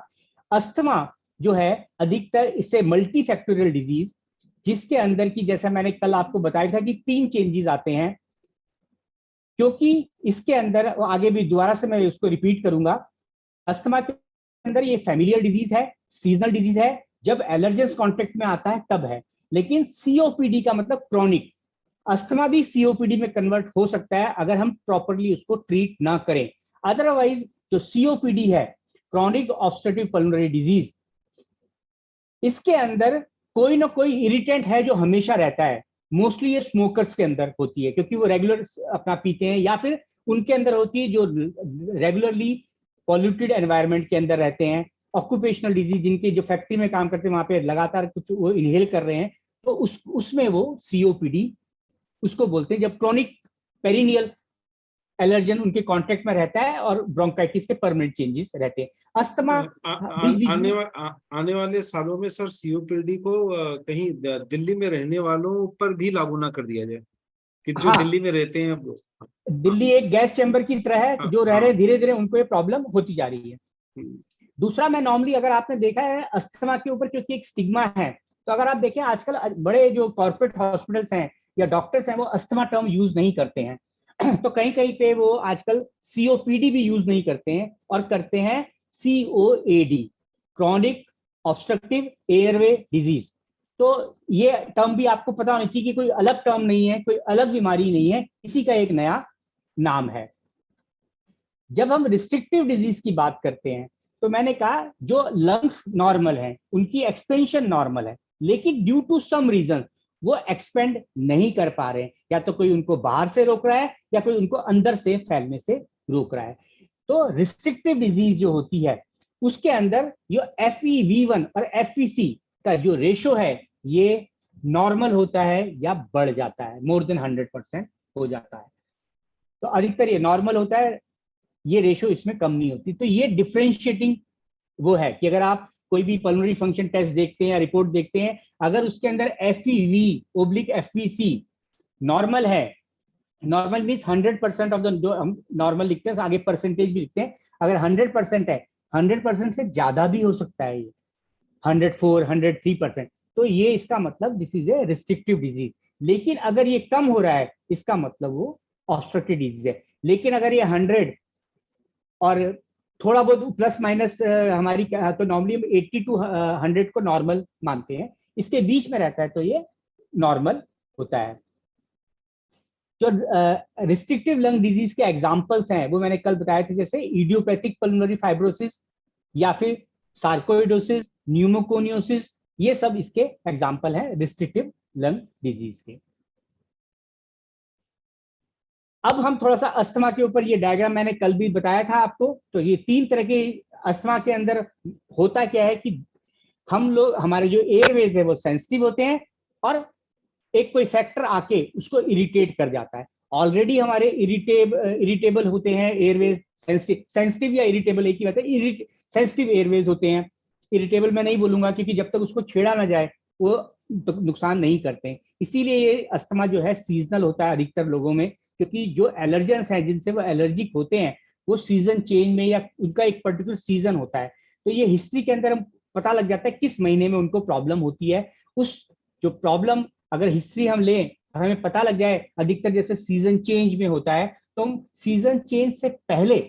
अस्थमा जो है अधिकतर इससे मल्टी फैक्टोरियल डिजीज, जिसके अंदर की जैसा मैंने कल आपको बताया था कि 3 चेंजेस आते हैं, क्योंकि इसके अंदर आगे भी दोबारा से मैं उसको रिपीट करूंगा। अस्थमा के अंदर ये फैमिलियल डिजीज है, सीजनल डिजीज है, जब एलर्जेंस कॉन्टेक्ट में आता है तब है। लेकिन COPD का मतलब क्रॉनिक, अस्थमा भी COPD में कन्वर्ट हो सकता है अगर हम प्रॉपरली उसको ट्रीट ना करें। अदरवाइज जो COPD है, क्रॉनिक ऑब्स्ट्रक्टिव पल्मोनरी डिजीज, इसके अंदर कोई ना कोई इरिटेंट है जो हमेशा रहता है। मोस्टली ये स्मोकर्स के अंदर होती है क्योंकि वो रेगुलर अपना पीते हैं, या फिर उनके अंदर होती है जो रेगुलरली पॉल्यूटेड एनवायरनमेंट के अंदर रहते हैं। ऑक्यूपेशनल डिजीज, जिनके जो फैक्ट्री में काम करते हैं वहां पे लगातार कुछ वो इनहेल कर रहे हैं, तो उसमें वो COPD उसको बोलते हैं। जब क्रॉनिक पेरिनियल एलर्जन उनके कांटेक्ट में रहता है और ब्रोंकाइटिस के परमानेंट चेंजेस रहते हैं। अस्थमा बीच बीच में आने वाले सालों में सर सीओपीडी को कहीं दिल्ली में रहने वालों पर भी लागू ना कर दिया जाए कि जो हाँ, दिल्ली में रहते हैं वो। हाँ दिल्ली एक गैस चैम्बर की तरह है, हाँ जो रह रहे हाँ। हैं धीरे धीरे उनको ये प्रॉब्लम होती जा रही है। हम्म, दूसरा, मैं नॉर्मली अगर आपने देखा है अस्थमा के ऊपर क्योंकि एक स्टिग्मा है, तो अगर आप देखें आजकल बड़े जो कॉर्पोरेट हॉस्पिटल्स हैं या डॉक्टर्स हैं वो अस्थमा टर्म यूज नहीं करते हैं। तो कहीं कहीं पे वो आजकल सीओपीडी भी यूज नहीं करते हैं और करते हैं सीओएडी, क्रॉनिक ऑब्स्ट्रक्टिव एयरवे डिजीज। तो ये टर्म भी आपको पता होना चाहिए कि कोई अलग टर्म नहीं है, कोई अलग बीमारी नहीं है, इसी का एक नया नाम है। जब हम रिस्ट्रिक्टिव डिजीज की बात करते हैं तो मैंने कहा जो लंग्स नॉर्मल हैं उनकी एक्सपेंशन नॉर्मल है, लेकिन ड्यू टू सम रीजन वो एक्सपेंड नहीं कर पा रहे हैं, या तो कोई उनको बाहर से रोक रहा है या कोई उनको अंदर से फैलने से रोक रहा है। तो रिस्ट्रिक्टिव डिजीज जो होती है उसके अंदर जो FEV1 और FVC का जो रेशो है ये नॉर्मल होता है या बढ़ जाता है, मोर देन 100% हो जाता है। तो अधिकतर ये नॉर्मल होता है, ये रेशो इसमें कम नहीं होती। तो ये डिफरेंशिएटिंग वो है कि अगर आप कोई भी पल्मोनरी फंक्शन टेस्ट देखते हैं या रिपोर्ट देखते हैं, अगर उसके अंदर FEV/FVC नॉर्मल है, नॉर्मल मीन्स 100% ऑफ द, जो हम नॉर्मल लिखते हैं आगे परसेंटेज भी लिखते हैं, अगर 100% है, 100% से ज्यादा भी हो सकता है, ये 104 103%, तो ये इसका मतलब this is a restrictive disease. लेकिन अगर ये कम हो रहा है इसका मतलब वो ऑब्स्ट्रक्टिव डिजीज है। लेकिन अगर ये 100 और थोड़ा बहुत प्लस माइनस हमारी तो नॉर्मली हम 80 to 100 को नॉर्मल मानते हैं, इसके बीच में रहता है तो ये नॉर्मल होता है। जो रिस्ट्रिक्टिव लंग डिजीज के एग्जांपल्स हैं वो मैंने कल बताए थे, जैसे इडियोपैथिक पल्मोनरी फाइब्रोसिस या फिर सार्कोइडोसिस, न्यूमोकोनियोसिस, ये सब इसके एग्जांपल हैं रिस्ट्रिक्टिव लंग डिजीज के। अब हम थोड़ा सा अस्थमा के ऊपर, ये डायग्राम मैंने कल भी बताया था आपको, तो ये 3 तरह के अस्थमा के अंदर होता क्या है कि हम लोग, हमारे जो एयरवेज है वो सेंसिटिव होते हैं और एक कोई फैक्टर आके उसको इरिटेट कर जाता है। ऑलरेडी हमारे इरिटेबल होते हैं एयरवेज, सेंसिटिव या इरिटेबल एक ही बात है, सेंसिटिव एयरवेज होते हैं। इरिटेबल मैं नहीं बोलूंगा क्योंकि जब तक उसको छेड़ा ना जाए वो तो नुकसान नहीं करते हैं। इसीलिए ये अस्थमा जो है सीजनल होता है अधिकतर लोगों में, क्योंकि जो एलर्जेंस हैं जिनसे वो एलर्जिक होते हैं वो सीजन चेंज में या उनका एक पर्टिकुलर सीजन होता है, तो ये हिस्ट्री के अंदर हम पता लग जाता है किस महीने में उनको प्रॉब्लम होती है। उस जो प्रॉब्लम अगर हिस्ट्री हम लें और हमें पता लग जाए, अधिकतर जैसे सीजन चेंज में होता है, तो हम सीजन चेंज से पहले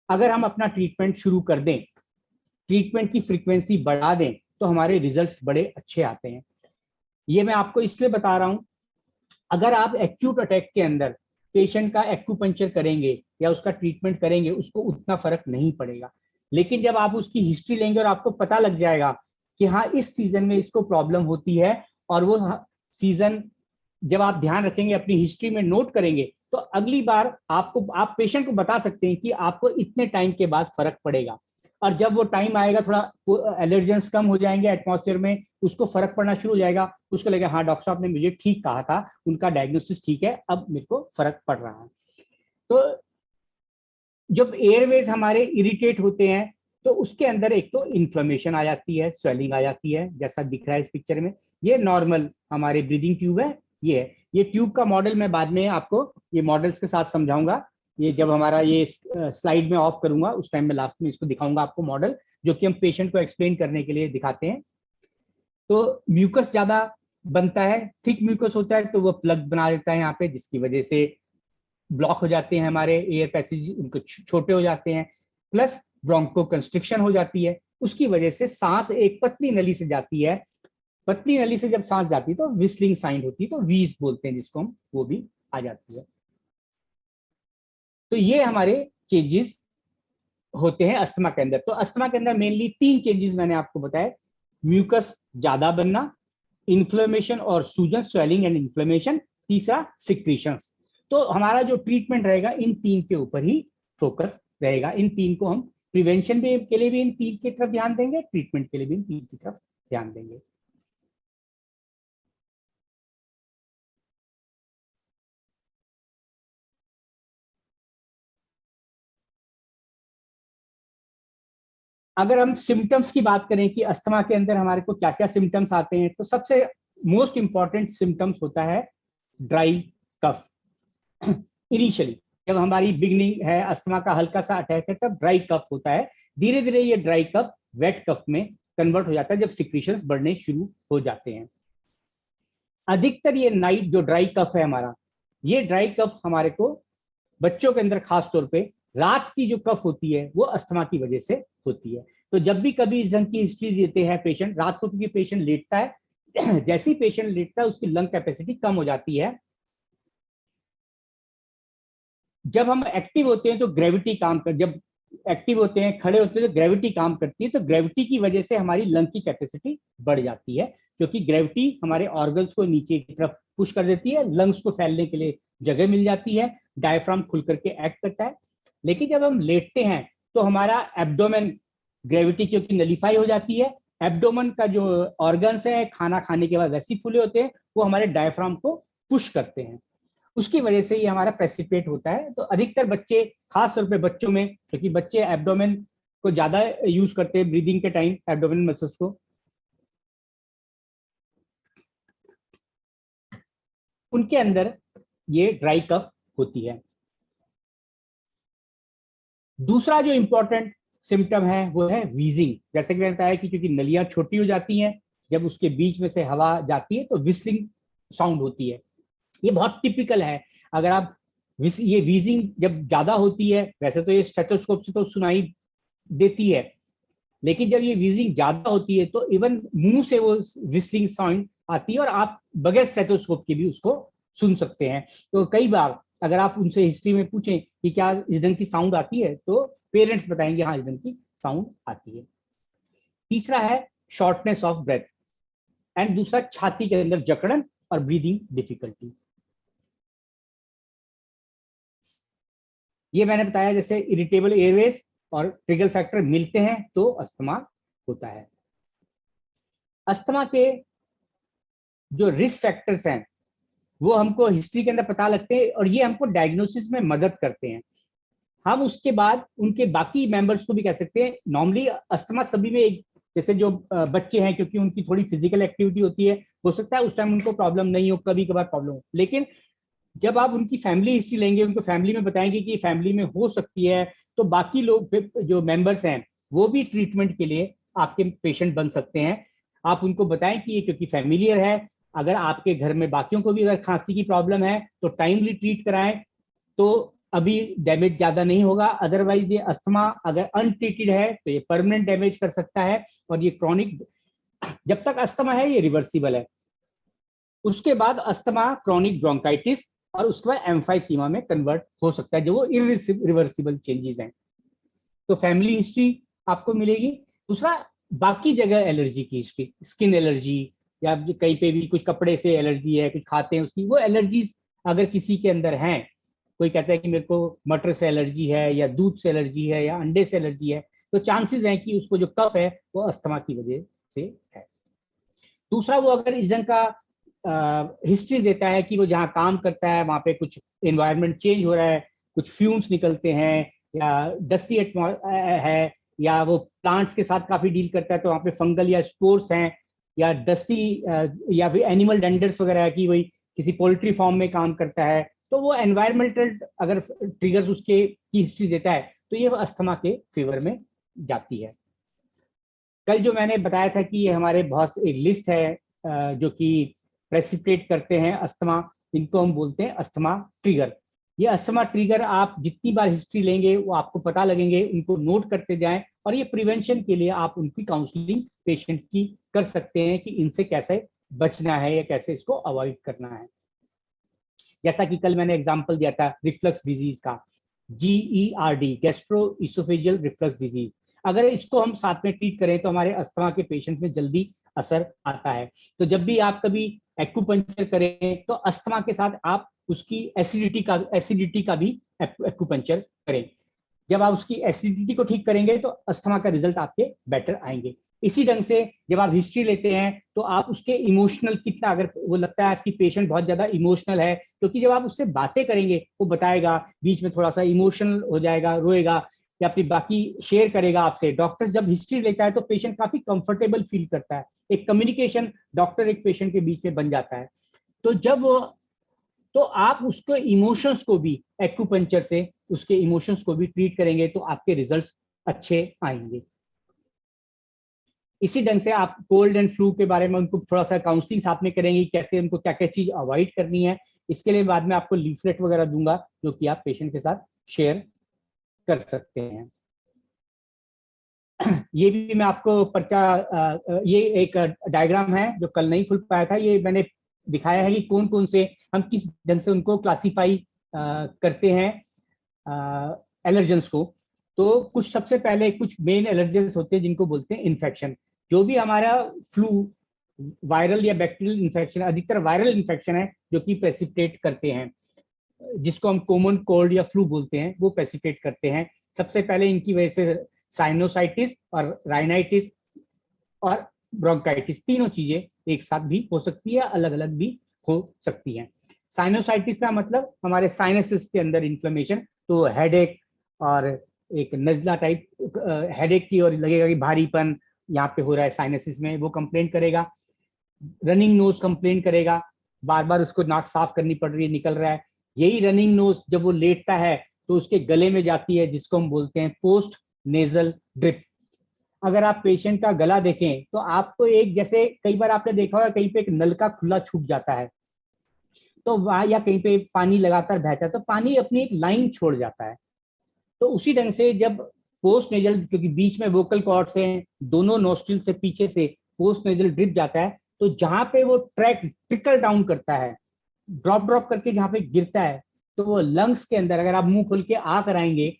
अगर हम अपना ट्रीटमेंट शुरू कर दें, ट्रीटमेंट की फ्रीक्वेंसी बढ़ा दें, तो हमारे रिजल्ट्स बड़े अच्छे आते हैं। ये मैं आपको इसलिए बता रहा हूं, अगर आप एक्यूट अटैक के अंदर पेशेंट का एक्यूपंक्चर करेंगे या उसका ट्रीटमेंट करेंगे उसको उतना फर्क नहीं पड़ेगा। लेकिन जब आप उसकी हिस्ट्री लेंगे और आपको पता लग जाएगा कि हाँ इस सीजन में इसको प्रॉब्लम होती है, और वो सीजन जब आप ध्यान रखेंगे अपनी हिस्ट्री में नोट करेंगे, तो अगली बार आपको, आप पेशेंट को बता सकते हैं कि आपको इतने टाइम के बाद फर्क पड़ेगा। और जब वो टाइम आएगा, थोड़ा एलर्जेंस कम हो जाएंगे एटमॉस्फेयर में, उसको फर्क पड़ना शुरू हो जाएगा, उसको लगेगा हाँ डॉक्टर साहब ने मुझे ठीक कहा था, उनका डायग्नोसिस ठीक है, अब मेरे को फर्क पड़ रहा है। तो जब एयरवेज हमारे इरिटेट होते हैं तो उसके अंदर एक तो इन्फ्लेमेशन आ जाती है, स्वेलिंग आ जाती है, जैसा दिख रहा है इस पिक्चर में। ये नॉर्मल हमारे ब्रीदिंग ट्यूब है, ये है। ये ट्यूब का मॉडल मैं बाद में आपको ये मॉडल्स के साथ समझाऊंगा, ये जब हमारा ये स्लाइड में ऑफ करूंगा उस टाइम में लास्ट में इसको दिखाऊंगा आपको मॉडल, जो कि हम पेशेंट को एक्सप्लेन करने के लिए दिखाते हैं। तो म्यूकस ज्यादा बनता है, थिक म्यूकस होता है तो वो प्लग बना देता है यहाँ पे, जिसकी वजह से ब्लॉक हो जाते हैं हमारे एयर पैसेज, उनको छोटे हो जाते हैं, प्लस ब्रोंको कंस्ट्रिक्शन हो जाती है। उसकी वजह से सांस एक पतली नली से जाती है, पतली नली से जब सांस जाती है तो विस्लिंग साउंड होती है, तो वीज बोलते हैं जिसको हम, वो भी आ जाती है। तो ये हमारे चेंजेस होते हैं अस्थमा के अंदर। तो अस्थमा के अंदर मेनली 3 चेंजेस मैंने आपको बताए, म्यूकस ज्यादा बनना, इन्फ्लेमेशन और सूजन, स्वेलिंग एंड इन्फ्लेमेशन, तीसरा सिक्रीशंस। तो हमारा जो ट्रीटमेंट रहेगा इन 3 के ऊपर ही फोकस रहेगा। इन 3 को हम प्रिवेंशन भी के लिए भी इन 3 की तरफ ध्यान देंगे, ट्रीटमेंट के लिए भी इन 3 की तरफ ध्यान देंगे। अगर हम सिम्टम्स की बात करें कि अस्थमा के अंदर हमारे को क्या क्या सिम्टम्स आते हैं, तो सबसे मोस्ट इंपॉर्टेंट सिम्टम्स होता है ड्राई कफ। इनिशियली जब हमारी बिगनिंग है अस्थमा का, हल्का सा अटैक है, तब ड्राई कफ होता है। धीरे धीरे ये ड्राई कफ वेट कफ में कन्वर्ट हो जाता है जब सिक्रीशंस बढ़ने शुरू हो जाते हैं। अधिकतर ये नाइट जो ड्राई कफ है हमारा, ये ड्राई कफ हमारे को बच्चों के अंदर खास तौर पे रात की जो कफ होती है वो अस्थमा की वजह से होती है। तो जब भी कभी इस ढंग की हिस्ट्री देते हैं पेशेंट, रात को क्योंकि पेशेंट लेटता है, जैसे ही पेशेंट लेटता है उसकी लंग कैपेसिटी कम हो जाती है। जब हम एक्टिव होते हैं तो ग्रेविटी काम कर, जब एक्टिव होते हैं, खड़े होते हैं, तो ग्रेविटी काम करती है। तो ग्रेविटी की वजह से हमारी लंग की कैपेसिटी बढ़ जाती है, क्योंकि ग्रेविटी हमारे ऑर्गन्स को नीचे की तरफ पुश कर देती है, लंग्स को फैलने के लिए जगह मिल जाती है, डायफ्राम खुल करके एक्ट करता है। लेकिन जब हम लेटते हैं तो हमारा एब्डोमेन ग्रेविटी क्योंकि नलीफाई हो जाती है, एब्डोमेन का जो ऑर्गन्स है खाना खाने के बाद वैसे फूले होते हैं, वो हमारे डायफ्राम को पुश करते हैं, उसकी वजह से ये हमारा प्रेसिपिटेट होता है। तो अधिकतर बच्चे, खास तौर पे बच्चों में, क्योंकि बच्चे एब्डोमेन को ज्यादा यूज करते हैं ब्रीदिंग के टाइम, एब्डोमेन मसल्स को, उनके अंदर ये ड्राई कफ होती है। दूसरा जो इंपॉर्टेंट सिम्टम है वो है वीजिंग। जैसे कि मैंने बताया कि क्योंकि नलियां छोटी हो जाती हैं, जब उसके बीच में से हवा जाती है तो विस्लिंग साउंड होती है। ये बहुत टिपिकल है। अगर आप ये वीजिंग जब ज्यादा होती है, वैसे तो ये स्टेथोस्कोप से तो सुनाई देती है, लेकिन जब ये वीजिंग ज्यादा होती है तो इवन मुंह से वो विस्लिंग साउंड आती है और आप बगैर स्टेथोस्कोप के भी उसको सुन सकते हैं। तो कई बार अगर आप उनसे हिस्ट्री में पूछें कि क्या इस ढंग की साउंड आती है, तो पेरेंट्स बताएंगे हाँ इस ढंग की साउंड आती है। तीसरा है शॉर्टनेस ऑफ ब्रेथ, एंड दूसरा छाती के अंदर जकड़न और ब्रीदिंग डिफिकल्टी। ये मैंने बताया जैसे इरिटेबल एयरवेज और ट्रिगर फैक्टर मिलते हैं तो अस्थमा होता है। अस्थमा के जो रिस्क फैक्टर्स हैं वो हमको हिस्ट्री के अंदर पता लगते हैं और ये हमको डायग्नोसिस में मदद करते हैं। हम उसके बाद उनके बाकी मेंबर्स को भी कह सकते हैं। नॉर्मली अस्थमा सभी में एक जैसे जो बच्चे हैं, क्योंकि उनकी थोड़ी फिजिकल एक्टिविटी होती है, हो सकता है उस टाइम उनको प्रॉब्लम नहीं हो, कभी कभार प्रॉब्लम हो, लेकिन जब आप उनकी फैमिली हिस्ट्री लेंगे, उनको फैमिली में बताएंगे कि फैमिली में हो सकती है, तो बाकी लोग जो मेंबर्स हैं वो भी ट्रीटमेंट के लिए आपके पेशेंट बन सकते हैं। आप उनको बताएं कि ये क्योंकि फैमिलियर है, अगर आपके घर में बाकियों को भी अगर खांसी की प्रॉब्लम है तो टाइमली ट्रीट कराएं, तो अभी डैमेज ज्यादा नहीं होगा। अदरवाइज ये अस्थमा अगर अनट्रीटेड है तो ये परमानेंट डैमेज कर सकता है, और ये क्रॉनिक, जब तक अस्थमा है ये रिवर्सिबल है। उसके बाद अस्थमा क्रॉनिक ब्रोंकाइटिस और उसके बाद एम्फाइसीमा में कन्वर्ट हो सकता है, जो वो इरिवर्सिबल चेंजेस हैं। तो फैमिली हिस्ट्री आपको मिलेगी। दूसरा, बाकी जगह एलर्जी की हिस्ट्री, स्किन एलर्जी या कहीं पे भी कुछ कपड़े से एलर्जी है, कुछ खाते हैं उसकी, वो एलर्जीज अगर किसी के अंदर हैं, कोई कहता है कि मेरे को मटर से एलर्जी है या दूध से एलर्जी है या अंडे से एलर्जी है, तो चांसेस हैं कि उसको जो कफ है वो अस्थमा की वजह से है। दूसरा, वो अगर इस ढंग का हिस्ट्री देता है कि वो जहाँ काम करता है वहाँ पे कुछ एनवायरनमेंट चेंज हो रहा है, कुछ फ्यूम्स निकलते हैं या डस्टी है, या वो प्लांट्स के साथ काफी डील करता है तो वहाँ पे फंगल या स्पोर्स हैं, या डस्टी या फिर एनिमल डेंडर्स वगैरह है कि वही किसी पोल्ट्री फार्म में काम करता है, तो वो एनवायरमेंटल अगर ट्रिगर्स उसके की हिस्ट्री देता है तो ये अस्थमा के फेवर में जाती है। कल जो मैंने बताया था कि ये हमारे बहुत एक लिस्ट है जो कि प्रेसिपिटेट करते हैं अस्थमा, इनको हम बोलते हैं अस्थमा ट्रिगर। ये अस्थमा ट्रिगर आप जितनी बार हिस्ट्री लेंगे वो आपको पता लगेंगे, उनको नोट करते जाएं, और ये प्रिवेंशन के लिए आप उनकी काउंसलिंग पेशेंट की कर सकते हैं कि इनसे कैसे बचना है या कैसे इसको अवॉइड करना है। जैसा कि कल मैंने एग्जांपल दिया था रिफ्लक्स डिजीज का, GERD, गैस्ट्रोइसोफेजियल रिफ्लक्स डिजीज, अगर इसको हम साथ में ट्रीट करें तो हमारे अस्थमा के पेशेंट में जल्दी असर आता है। तो जब भी आप कभी एक्यूपंक्चर करें तो अस्थमा के साथ आप उसकी एसिडिटी का भी एक्यूपंक्चर करें। जब आप उसकी एसिडिटी को ठीक करेंगे तो अस्थमा का रिजल्ट आपके बेटर आएंगे। इसी ढंग से जब आप हिस्ट्री लेते हैं तो आप उसके इमोशनल कितना, अगर वो लगता है आपकी पेशेंट बहुत ज्यादा इमोशनल है, क्योंकि जब आप उससे बातें करेंगे वो बताएगा, बीच में थोड़ा सा इमोशनल हो जाएगा, रोएगा, या फिर बाकी शेयर करेगा आपसे। डॉक्टर जब हिस्ट्री लेता है तो पेशेंट काफी कंफर्टेबल फील करता है, एक कम्युनिकेशन डॉक्टर एक पेशेंट के बीच में बन जाता है। तो जब तो आप उसको इमोशंस को भी एक्यूपंक्चर से उसके इमोशंस को भी ट्रीट करेंगे तो आपके रिजल्ट्स अच्छे आएंगे। इसी ढंग से आप कोल्ड एंड फ्लू के बारे में उनको थोड़ा सा काउंसलिंग साथ में करेंगे, कैसे उनको क्या क्या चीज अवॉइड करनी है। इसके लिए बाद में आपको लीफलेट वगैरह दूंगा जो कि आप पेशेंट के साथ शेयर कर सकते हैं। ये भी मैं आपको ये एक डायग्राम है जो कल नहीं खुल पाया था, ये मैंने दिखाया है कि कौन कौन से हम किस ढंग से उनको क्लासीफाई करते हैं एलर्जेंस को। तो कुछ सबसे पहले कुछ मेन एलर्जेंस होते हैं जिनको बोलते हैं इन्फेक्शन। जो भी हमारा फ्लू वायरल या बैक्टीरियल इन्फेक्शन, अधिकतर वायरल इन्फेक्शन है जो कि प्रेसिपिटेट करते हैं, जिसको हम कॉमन कोल्ड या फ्लू बोलते हैं, वो प्रेसिपिटेट करते हैं। सबसे पहले इनकी वजह से साइनोसाइटिस और राइनाइटिस और ब्रोंकाइटिस, तीनों चीजें एक साथ भी हो सकती है, अलग अलग भी हो सकती हैं। साइनोसाइटिस का मतलब हमारे साइनसिस के अंदर इन्फ्लेमेशन, तो हेडेक और एक नजला टाइप हेडेक की और लगेगा कि भारीपन यहाँ पे हो रहा है साइनसिस में, वो कंप्लेन करेगा। रनिंग नोज कंप्लेन करेगा, बार बार उसको नाक साफ करनी पड़ रही है, निकल रहा है। यही रनिंग नोज जब वो लेटता है तो उसके गले में जाती है, जिसको हम बोलते हैं पोस्ट नेजल ड्रिप। अगर आप पेशेंट का गला देखें तो आपको एक, जैसे कई बार आपने देखा होगा कहीं पे एक नल का खुला छूट जाता है तो वहां, या कहीं पे पानी लगातार बहता है तो पानी अपनी एक लाइन छोड़ जाता है। तो उसी ढंग से जब पोस्ट नेजल, क्योंकि बीच में वोकल कॉर्ड्स हैं, दोनों नोस्ट्रिल से पीछे से पोस्ट नेजल ड्रिप जाता है, तो जहां पे वो ट्रिकल डाउन करता है, ड्रॉप ड्रॉप करके जहां पे गिरता है, तो वो लंग्स के अंदर, अगर आप मुंह खोल के आ कराएंगे,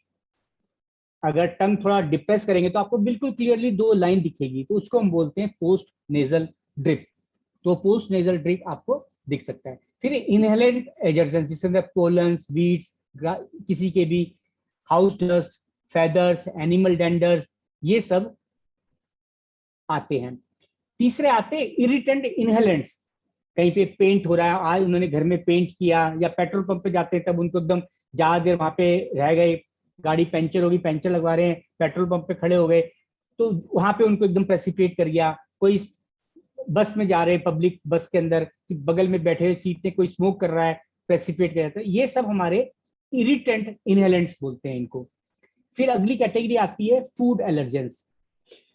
अगर टंग थोड़ा डिप्रेस करेंगे तो आपको बिल्कुल क्लियरली दो लाइन दिखेगी, तो उसको हम बोलते हैं पोस्ट नेजल ड्रिप। तो पोस्ट नेजल ड्रिप आपको दिख सकता है। फिर इनहेलेंट एजर्जेंस, जिसके अंदर पोलन्स, वीड्स, किसी के भी हाउस डस्ट, फेदर्स, एनिमल डेंडर्स, ये सब आते हैं। तीसरे आते हैं इरिटेंट इनहेलेंट्स। कहीं पे पेंट हो रहा है, आज उन्होंने घर में पेंट किया, या पेट्रोल पंप पे जाते हैं तब उनको एकदम ज्यादा देर वहां पे रह गए, गाड़ी पंचर होगी, पंचर लगवा रहे हैं, पेट्रोल पंप पे खड़े हो गए, तो वहां पे उनको एकदम प्रेसिपिटेट कर गया। कोई बस में जा रहे हैं, पब्लिक बस के अंदर, बगल में बैठे हुए सीट में कोई स्मोक कर रहा है, प्रेसिपिटेट कर जाता है। ये सब हमारे इरिटेंट इनहेलेंट्स बोलते हैं इनको। फिर अगली कैटेगरी आती है फूड एलर्जेंस।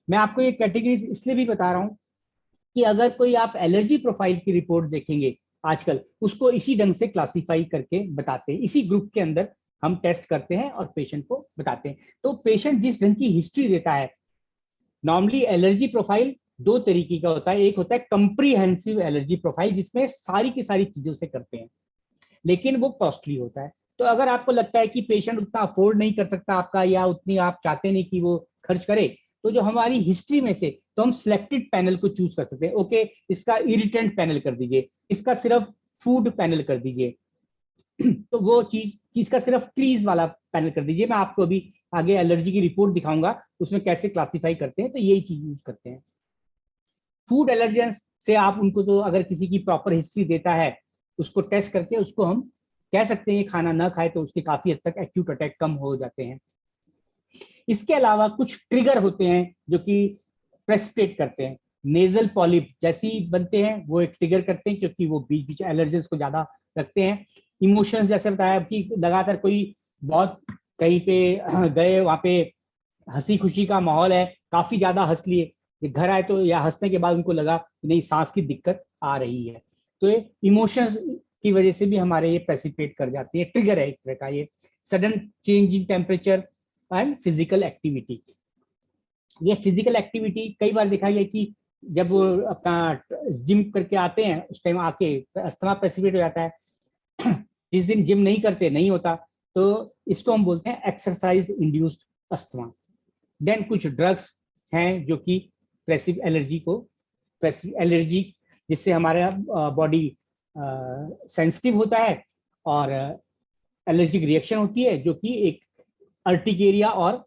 मैं आपको ये कैटेगरी इसलिए भी बता रहा हूँ कि अगर कोई आप एलर्जी प्रोफाइल की रिपोर्ट देखेंगे आजकल, उसको इसी ढंग से क्लासिफाई करके बताते हैं, इसी ग्रुप के अंदर हम टेस्ट करते हैं और पेशेंट को बताते हैं। तो पेशेंट जिस ढंग की हिस्ट्री देता है, नॉर्मली एलर्जी प्रोफाइल दो तरीके का होता है। एक होता है कंप्रीहेंसिव एलर्जी प्रोफाइल, जिसमें सारी की सारी चीजों से करते हैं, लेकिन वो कॉस्टली होता है। तो अगर आपको लगता है कि पेशेंट उतना अफोर्ड नहीं कर सकता आपका, या उतनी आप चाहते नहीं कि वो खर्च करे, तो जो हमारी हिस्ट्री में से, तो हम सिलेक्टेड पैनल को चूज कर सकते हैं। ओके, इसका इरिटेंट पैनल कर दीजिए, इसका सिर्फ फूड पैनल कर दीजिए, तो वो चीज, इसका सिर्फ ट्रीज वाला पैनल कर दीजिए। मैं आपको अभी आगे एलर्जी की रिपोर्ट दिखाऊंगा उसमें कैसे क्लासिफाई करते हैं, तो यही चीज यूज करते हैं। फूड एलर्जेंस से आप उनको, तो अगर किसी की प्रॉपर हिस्ट्री देता है, उसको टेस्ट करके उसको हम कह सकते हैं खाना ना खाए, तो उसके काफी हद तक एक्यूट अटैक कम हो जाते हैं। इसके अलावा कुछ ट्रिगर होते हैं जो कि प्रेसिपिटेट करते हैं। नेजल पॉलिप जैसी बनते हैं, वो एक ट्रिगर करते हैं, क्योंकि वो बीच बीच एलर्जेंस को ज्यादा रखते हैं। इमोशंस, जैसे बताया कि लगातार कोई बहुत कहीं पे गए, वहां पे हंसी खुशी का माहौल है, काफी ज्यादा हंस लिए, घर आए तो, या हंसने के बाद उनको लगा कि नहीं सांस की दिक्कत आ रही है, तो ये इमोशंस की वजह से भी हमारे ये प्रेसिपिटेट कर जाती है, ट्रिगर है एक तरह का ये। Sudden change in temperature and physical activity. ये फिजिकल एक्टिविटी कई बार देखा गया कि जब वो अपना जिम करके आते हैं, उस टाइम आके अस्थमा प्रेसिपिटेट हो जाता है। जिस दिन जिम नहीं करते, नहीं होता, तो इसको हम बोलते हैं एक्सरसाइज इंड्यूस्ड अस्थमा। देन कुछ ड्रग्स हैं जो कि एलर्जी को, एलर्जी जिससे हमारा बॉडी सेंसिटिव होता है और एलर्जिक रिएक्शन होती है, जो कि एक अर्टिकेरिया और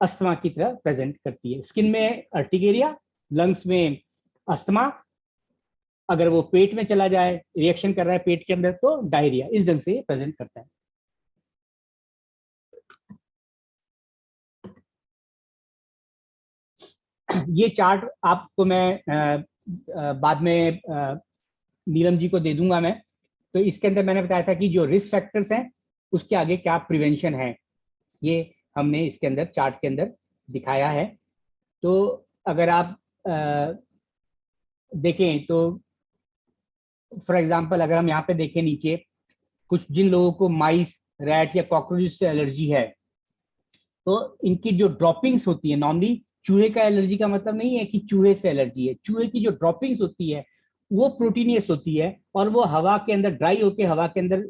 अस्थमा की तरह प्रेजेंट करती है। स्किन में अर्टिकेरिया, लंग्स में अस्थमा, अगर वो पेट में चला जाए, रिएक्शन कर रहा है पेट के अंदर, तो डायरिया। इस ढंग से प्रेजेंट करता है। ये चार्ट आपको मैं बाद में नीलम जी को दे दूंगा मैं। तो इसके अंदर मैंने बताया था कि जो रिस्क फैक्टर्स हैं उसके आगे क्या प्रिवेंशन है, ये हमने इसके अंदर चार्ट के अंदर दिखाया है। तो अगर आप देखें तो फॉर एग्जांपल अगर हम यहाँ पे देखें नीचे, कुछ जिन लोगों को माइस, रैट या कॉकरोच से एलर्जी है, तो इनकी जो ड्रॉपिंग्स होती है, नॉर्मली चूहे का एलर्जी का मतलब नहीं है कि चूहे से एलर्जी है, चूहे की जो ड्रॉपिंग्स होती है वो प्रोटीनियस होती है और वो हवा के अंदर ड्राई होके हवा के अंदर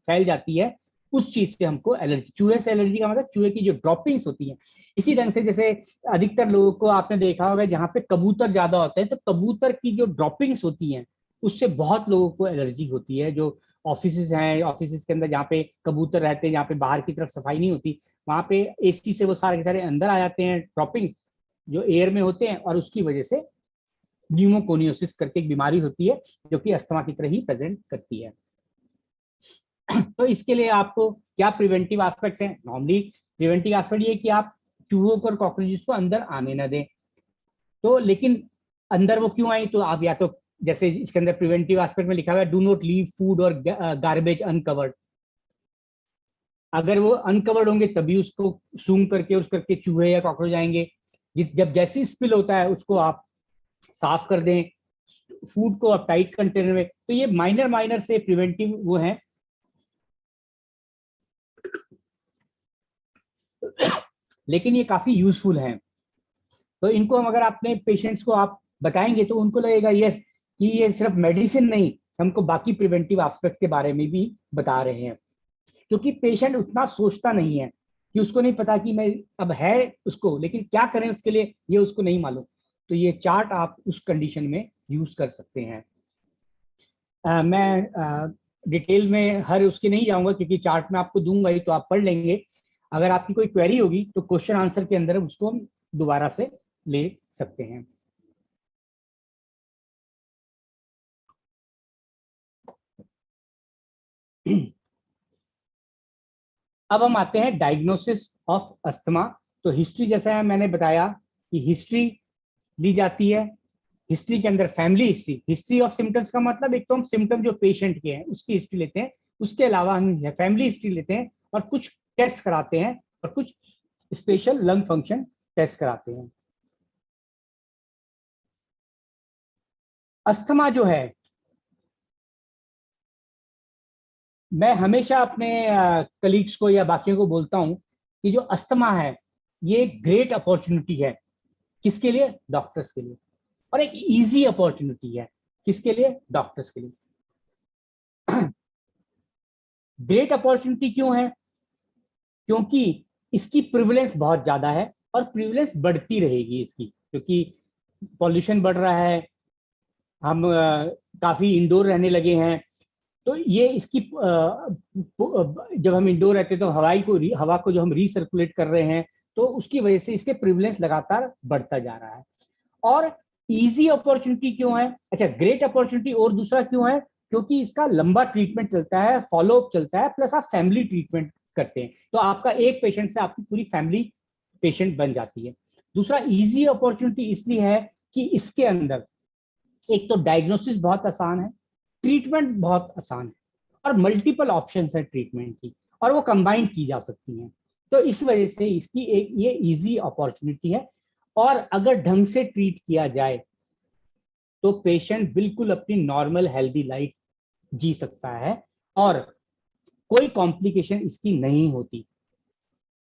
फैल जाती है, उस चीज से हमको एलर्जी, चूहे से एलर्जी का मतलब चूहे की जो ड्रॉपिंग्स होती हैं। इसी ढंग से जैसे अधिकतर लोगों को आपने देखा होगा जहाँ पे कबूतर ज्यादा होते हैं, तो कबूतर की जो ड्रॉपिंग्स होती हैं उससे बहुत लोगों को एलर्जी होती है। जो ऑफिस हैं, ऑफिस के अंदर जहाँ पे कबूतर रहते हैं, जहाँ पे बाहर की तरफ सफाई नहीं होती, वहां पे एसी से वो सारे के सारे अंदर आ जाते हैं, ड्रॉपिंग जो एयर में होते हैं, और उसकी वजह से न्यूमोकोनियोसिस करके एक बीमारी होती है जो कि अस्थमा की तरह ही प्रेजेंट करती है। तो इसके लिए आपको क्या प्रिवेंटिव एस्पेक्ट्स हैं? नॉर्मली प्रिवेंटिव एस्पेक्ट ये कि आप चूहों और कॉकरोचेस को अंदर आने न दें। तो लेकिन अंदर वो क्यों आई? तो आप या तो जैसे इसके अंदर प्रिवेंटिव एस्पेक्ट में लिखा हुआ है, डू नॉट लीव फूड और गार्बेज अनकवर्ड। अगर वो अनकवर्ड होंगे तभी उसको सूंघ करके उस करके चूहे या कॉकरोच आएंगे। जब जैसे स्पिल होता है उसको आप साफ कर दें, फूड को आप टाइट कंटेनर में। तो ये माइनर माइनर से प्रिवेंटिव वो है, लेकिन ये काफी यूजफुल है। तो इनको हम अगर अपने पेशेंट्स को आप बताएंगे तो उनको लगेगा यस कि ये सिर्फ मेडिसिन नहीं, हमको बाकी प्रिवेंटिव एस्पेक्ट के बारे में भी बता रहे हैं। क्योंकि पेशेंट उतना सोचता नहीं है कि उसको नहीं पता कि मैं अब है उसको, लेकिन क्या करें उसके लिए ये उसको नहीं मालूम। तो ये चार्ट आप उस कंडीशन में यूज कर सकते हैं। मैं डिटेल में हर उसके नहीं जाऊंगा क्योंकि चार्ट में आपको दूंगा ही, तो आप पढ़ लेंगे। अगर आपकी कोई क्वेरी होगी तो क्वेश्चन आंसर के अंदर उसको हम दोबारा से ले सकते हैं। अब हम आते हैं डायग्नोसिस ऑफ अस्थमा। तो हिस्ट्री, जैसा है मैंने बताया कि हिस्ट्री ली जाती है। हिस्ट्री के अंदर family history, history of symptoms का मतलब एक तो हम सिम्टम जो पेशेंट के हैं उसकी हिस्ट्री लेते हैं, उसके अलावा हम फैमिली हिस्ट्री लेते हैं और कुछ टेस्ट कराते हैं और कुछ स्पेशल लंग फंक्शन टेस्ट कराते हैं। अस्थमा जो है, मैं हमेशा अपने कलीग्स को या बाकियों को बोलता हूं कि जो अस्थमा है ये ग्रेट अपॉर्चुनिटी है। किसके लिए? डॉक्टर्स के लिए। और एक इजी अपॉर्चुनिटी है। किसके लिए? डॉक्टर्स के लिए। ग्रेट अपॉर्चुनिटी क्यों है? क्योंकि इसकी प्रिविलेंस बहुत ज्यादा है और प्रिविलेंस बढ़ती रहेगी इसकी, क्योंकि पॉल्यूशन बढ़ रहा है, हम काफी इंडोर रहने लगे हैं। तो ये इसकी जब हम इंडोर रहते हैं तो हवा को जो हम रीसर्कुलेट कर रहे हैं, तो उसकी वजह से इसके प्रिविलेंस लगातार बढ़ता जा रहा है। और इजी अपॉर्चुनिटी क्यों है? अच्छा, ग्रेट अपॉर्चुनिटी और दूसरा क्यों है? क्योंकि इसका लंबा ट्रीटमेंट चलता है, फॉलोअप चलता है, प्लस आप फैमिली ट्रीटमेंट करते हैं, तो आपका एक पेशेंट से आपकी पूरी फैमिली पेशेंट बन जाती है। दूसरा इजी अपॉर्चुनिटी इसलिए है कि इसके अंदर एक तो डायग्नोसिस बहुत आसान है, ट्रीटमेंट बहुत आसान है और मल्टीपल ऑप्शंस है ट्रीटमेंट की, और वो कंबाइन की जा सकती हैं। तो इस वजह से इसकी एक ये इजी अपॉर्चुनिटी है। और अगर ढंग से ट्रीट किया जाए तो पेशेंट बिल्कुल अपनी नॉर्मल हेल्दी लाइफ जी सकता है और कोई कॉम्प्लिकेशन इसकी नहीं होती।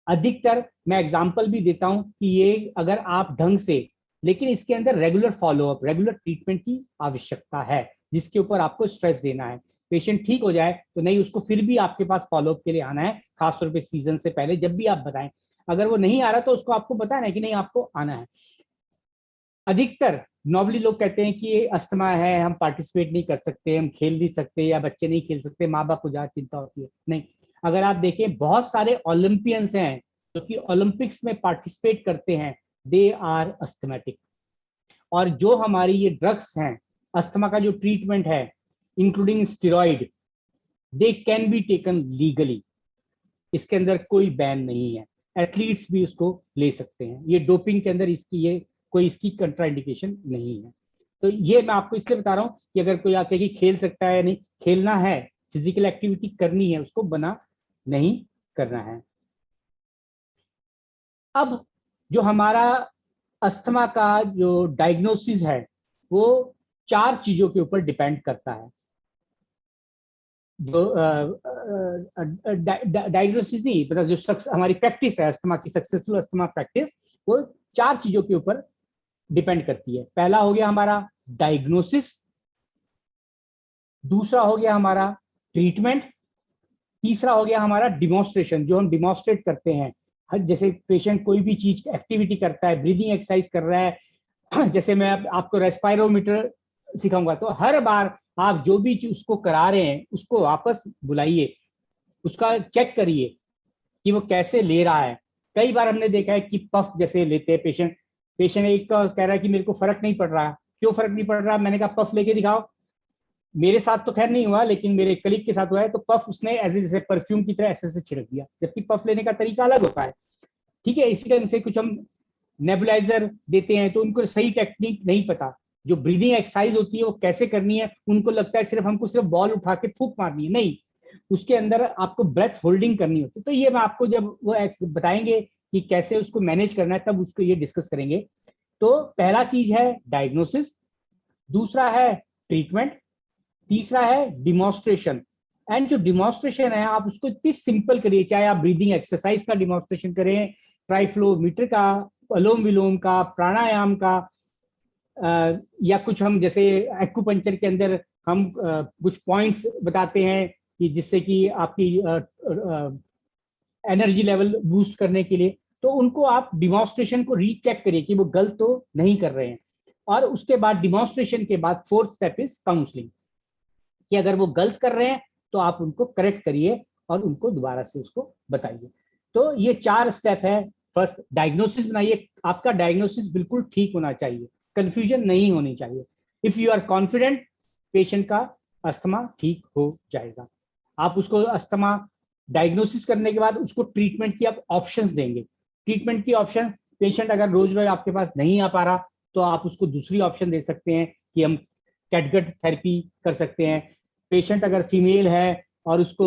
अधिकतर मैं एग्जांपल भी देता हूं कि ये अगर आप ढंग से, लेकिन इसके अंदर रेगुलर फॉलोअप, रेगुलर ट्रीटमेंट की आवश्यकता है, जिसके ऊपर आपको स्ट्रेस देना है। पेशेंट ठीक हो जाए तो नहीं, उसको फिर भी आपके पास फॉलोअप के लिए आना है, खासतौर पे सीजन से पहले जब भी आप बताएं। अगर वो नहीं आ रहा तो उसको आपको बताना है कि नहीं आपको आना है। अधिकतर नॉर्मली लोग कहते हैं कि अस्थमा है, हम पार्टिसिपेट नहीं कर सकते, हम खेल नहीं सकते, या बच्चे नहीं खेल सकते, माँ बाप को ज्यादा चिंता होती है। नहीं, अगर आप देखें बहुत सारे ओलंपियंस हैं जो कि ओलंपिक्स में पार्टिसिपेट करते हैं, दे आर अस्थमेटिक। और जो हमारी ये ड्रग्स हैं, अस्थमा का जो ट्रीटमेंट है including steroid, they can be taken legally. इसके अंदर कोई बैन नहीं है। एथलीट्स भी उसको ले सकते हैं। ये डोपिंग के अंदर इसकी कोई इसकी कंट्राइंडिकेशन नहीं है। तो ये मैं आपको इसलिए बता रहा हूँ कि अगर कोई आके कि खेल सकता है, नहीं खेलना है, फिजिकल एक्टिविटी करनी है, उसको बना नहीं करना है। अब जो हमारा अस्थमा का जो डायग्नोसिस है वो 4 चीजों के ऊपर डिपेंड करता है। जो डायग्नोसिस नहीं, मतलब जो हमारी प्रैक्टिस है अस्थमा की, सक्सेसफुल अस्थमा प्रैक्टिस, वो 4 चीजों के ऊपर डिपेंड करती है। पहला हो गया हमारा डायग्नोसिस, दूसरा हो गया हमारा ट्रीटमेंट, तीसरा हो गया हमारा डिमॉन्स्ट्रेशन, जो हम डिमॉन्स्ट्रेट करते हैं। जैसे पेशेंट कोई भी चीज एक्टिविटी करता है, ब्रीदिंग एक्सरसाइज कर रहा है, जैसे मैं आपको रेस्पायरोमीटर सिखाऊंगा, तो हर बार आप जो भी उसको करा रहे हैं उसको वापस बुलाइए, उसका चेक करिए कि वो कैसे ले रहा है। कई बार हमने देखा है कि पफ जैसे लेते हैं पेशेंट एक का कह रहा है कि मेरे को फर्क नहीं पड़ रहा। क्यों फर्क नहीं पड़ रहा? मैंने कहा पफ लेके दिखाओ। मेरे साथ तो खैर नहीं हुआ, लेकिन मेरे कलीग के साथ हुआ है। तो पफ उसने ऐसे जैसे परफ्यूम की तरह ऐसे छिड़क दिया, जबकि पफ लेने का तरीका अलग होता है। ठीक है, इसी तरह से कुछ हम नेबुलाइजर देते हैं तो उनको सही टेक्निक नहीं पता, जो ब्रीदिंग एक्सरसाइज होती है वो कैसे करनी है। उनको लगता है सिर्फ हमको सिर्फ बॉल उठा के फूंक मारनी है, नहीं, उसके अंदर आपको ब्रेथ होल्डिंग करनी होती है। तो ये मैं आपको जब वो बताएंगे कि कैसे उसको मैनेज करना है, तब उसको ये डिस्कस करेंगे। तो पहला चीज है डायग्नोसिस, दूसरा है ट्रीटमेंट, तीसरा है डिमॉन्स्ट्रेशन। एंड जो डिमॉन्स्ट्रेशन है आप उसको इतनी सिंपल करिए, चाहे आप ब्रीदिंग एक्सरसाइज का डिमॉन्स्ट्रेशन करें, ट्राइफ्लोमीटर का, अनुलोम विलोम का, प्राणायाम का, या कुछ हम जैसे एक्यूपंक्चर के अंदर हम कुछ पॉइंट्स बताते हैं कि जिससे कि आपकी एनर्जी लेवल बूस्ट करने के लिए, तो उनको आप डिमॉन्स्ट्रेशन को रीचेक करिए कि वो गलत तो नहीं कर रहे हैं। और उसके बाद डिमॉन्स्ट्रेशन के बाद फोर्थ स्टेप इज काउंसलिंग, कि अगर वो गलत कर रहे हैं तो आप उनको करेक्ट करिए और उनको दोबारा से उसको बताइए। तो ये 4 स्टेप है। फर्स्ट डायग्नोसिस बनाइए, आपका डायग्नोसिस बिल्कुल ठीक होना चाहिए, कंफ्यूजन नहीं होनी चाहिए। If you are confident, patient का अस्थमा ठीक हो जाएगा। आप उसको अस्थमा डायग्नोसिस करने के बाद उसको ट्रीटमेंट की आप ऑप्शंस देंगे। ट्रीटमेंट की ऑप्शन, पेशेंट अगर रोज रोज आपके पास नहीं आ पा रहा तो आप उसको दूसरी ऑप्शन दे सकते हैं कि हम कैटगट थेरेपी कर सकते हैं। पेशेंट अगर फीमेल है और उसको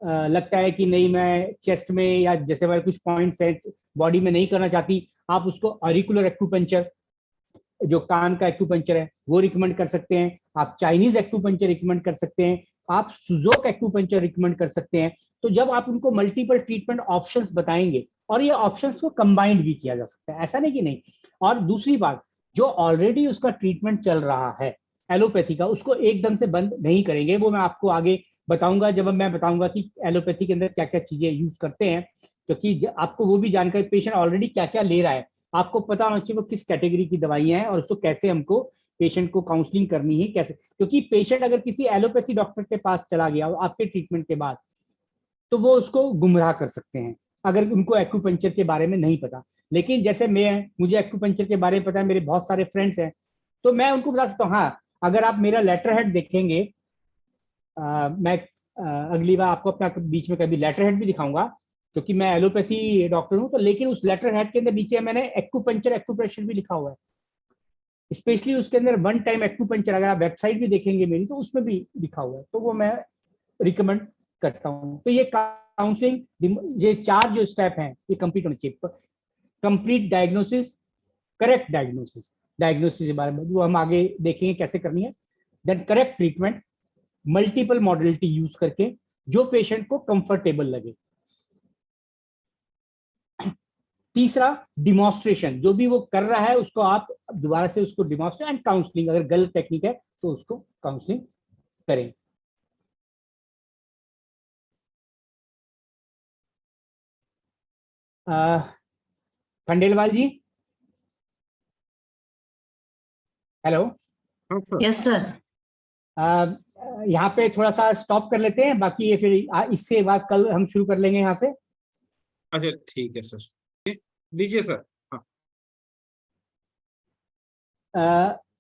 लगता है कि नहीं मैं चेस्ट में या जैसे वाले कुछ पॉइंट्स है बॉडी में नहीं करना चाहती, आप उसको ऑरिकुलर एक्यूपंक्चर, जो कान का एक्यूपंक्चर है, वो रिकमेंड कर सकते हैं। आप चाइनीज एक्यूपंक्चर रिकमेंड कर सकते हैं, आप सुजोक एक्यूपंक्चर रिकमेंड कर सकते हैं। तो जब आप उनको मल्टीपल ट्रीटमेंट ऑप्शंस बताएंगे, और ये ऑप्शंस को कंबाइंड भी किया जा सकता है, ऐसा नहीं कि नहीं। और दूसरी बात, जो ऑलरेडी उसका ट्रीटमेंट चल रहा है एलोपैथी का, उसको एकदम से बंद नहीं करेंगे। वो मैं आपको आगे बताऊंगा, जब मैं बताऊंगा कि एलोपैथी के अंदर क्या क्या चीजें यूज करते हैं, क्योंकि आपको वो भी जानकारी, पेशेंट ऑलरेडी क्या क्या ले रहा है, आपको पता होना चाहिए वो किस कैटेगरी की दवाइयां हैं और उसको कैसे हमको पेशेंट को काउंसलिंग करनी है कैसे। क्योंकि पेशेंट अगर किसी एलोपैथी डॉक्टर के पास चला गया आपके ट्रीटमेंट के बाद, तो वो उसको गुमराह कर सकते हैं अगर उनको एक्यूपंक्चर के बारे में नहीं पता। लेकिन जैसे मुझे एक्यूपंक्चर के बारे में पता है, मेरे बहुत सारे फ्रेंड्स हैं, तो मैं उनको बता सकता हूँ। हाँ, अगर आप मेरा लेटर हेड देखेंगे, मैं अगली बार आपको अपना बीच में कभी लेटर हेड भी दिखाऊंगा, क्योंकि मैं एलोपैथी डॉक्टर हूँ। तो लेकिन उस लेटर हेड के अंदर नीचे मैंने एक्यूपंक्चर एक्यूप्रेशर भी लिखा हुआ है, स्पेशली उसके अंदर वन टाइम एक्यूपंक्चर। अगर आप वेबसाइट भी देखेंगे मेरी, तो उसमें भी लिखा हुआ है, तो वो मैं रिकमेंड करता हूँ। तो ये काउंसलिंग, ये 4 जो स्टेप हैं ये कंप्लीट होने चाहिए। Complete diagnosis, correct diagnosis, diagnosis के बारे में वो हम आगे देखेंगे कैसे करनी है। Then correct treatment, multiple modality use करके जो पेशेंट को कंफर्टेबल लगे। तीसरा डिमॉन्स्ट्रेशन, जो भी वो कर रहा है उसको आप दोबारा से उसको डिमॉन्स्ट्रेट, एंड काउंसलिंग, अगर गलत टेक्निक है तो उसको काउंसलिंग करें। खंडेलवाल जी, हेलो। हाँ सर। Yes sir. यहाँ पे थोड़ा सा स्टॉप कर लेते हैं, बाकी ये फिर इसके बाद कल हम शुरू कर लेंगे यहाँ से। अच्छा ठीक है सर, दीजिए सर। हाँ।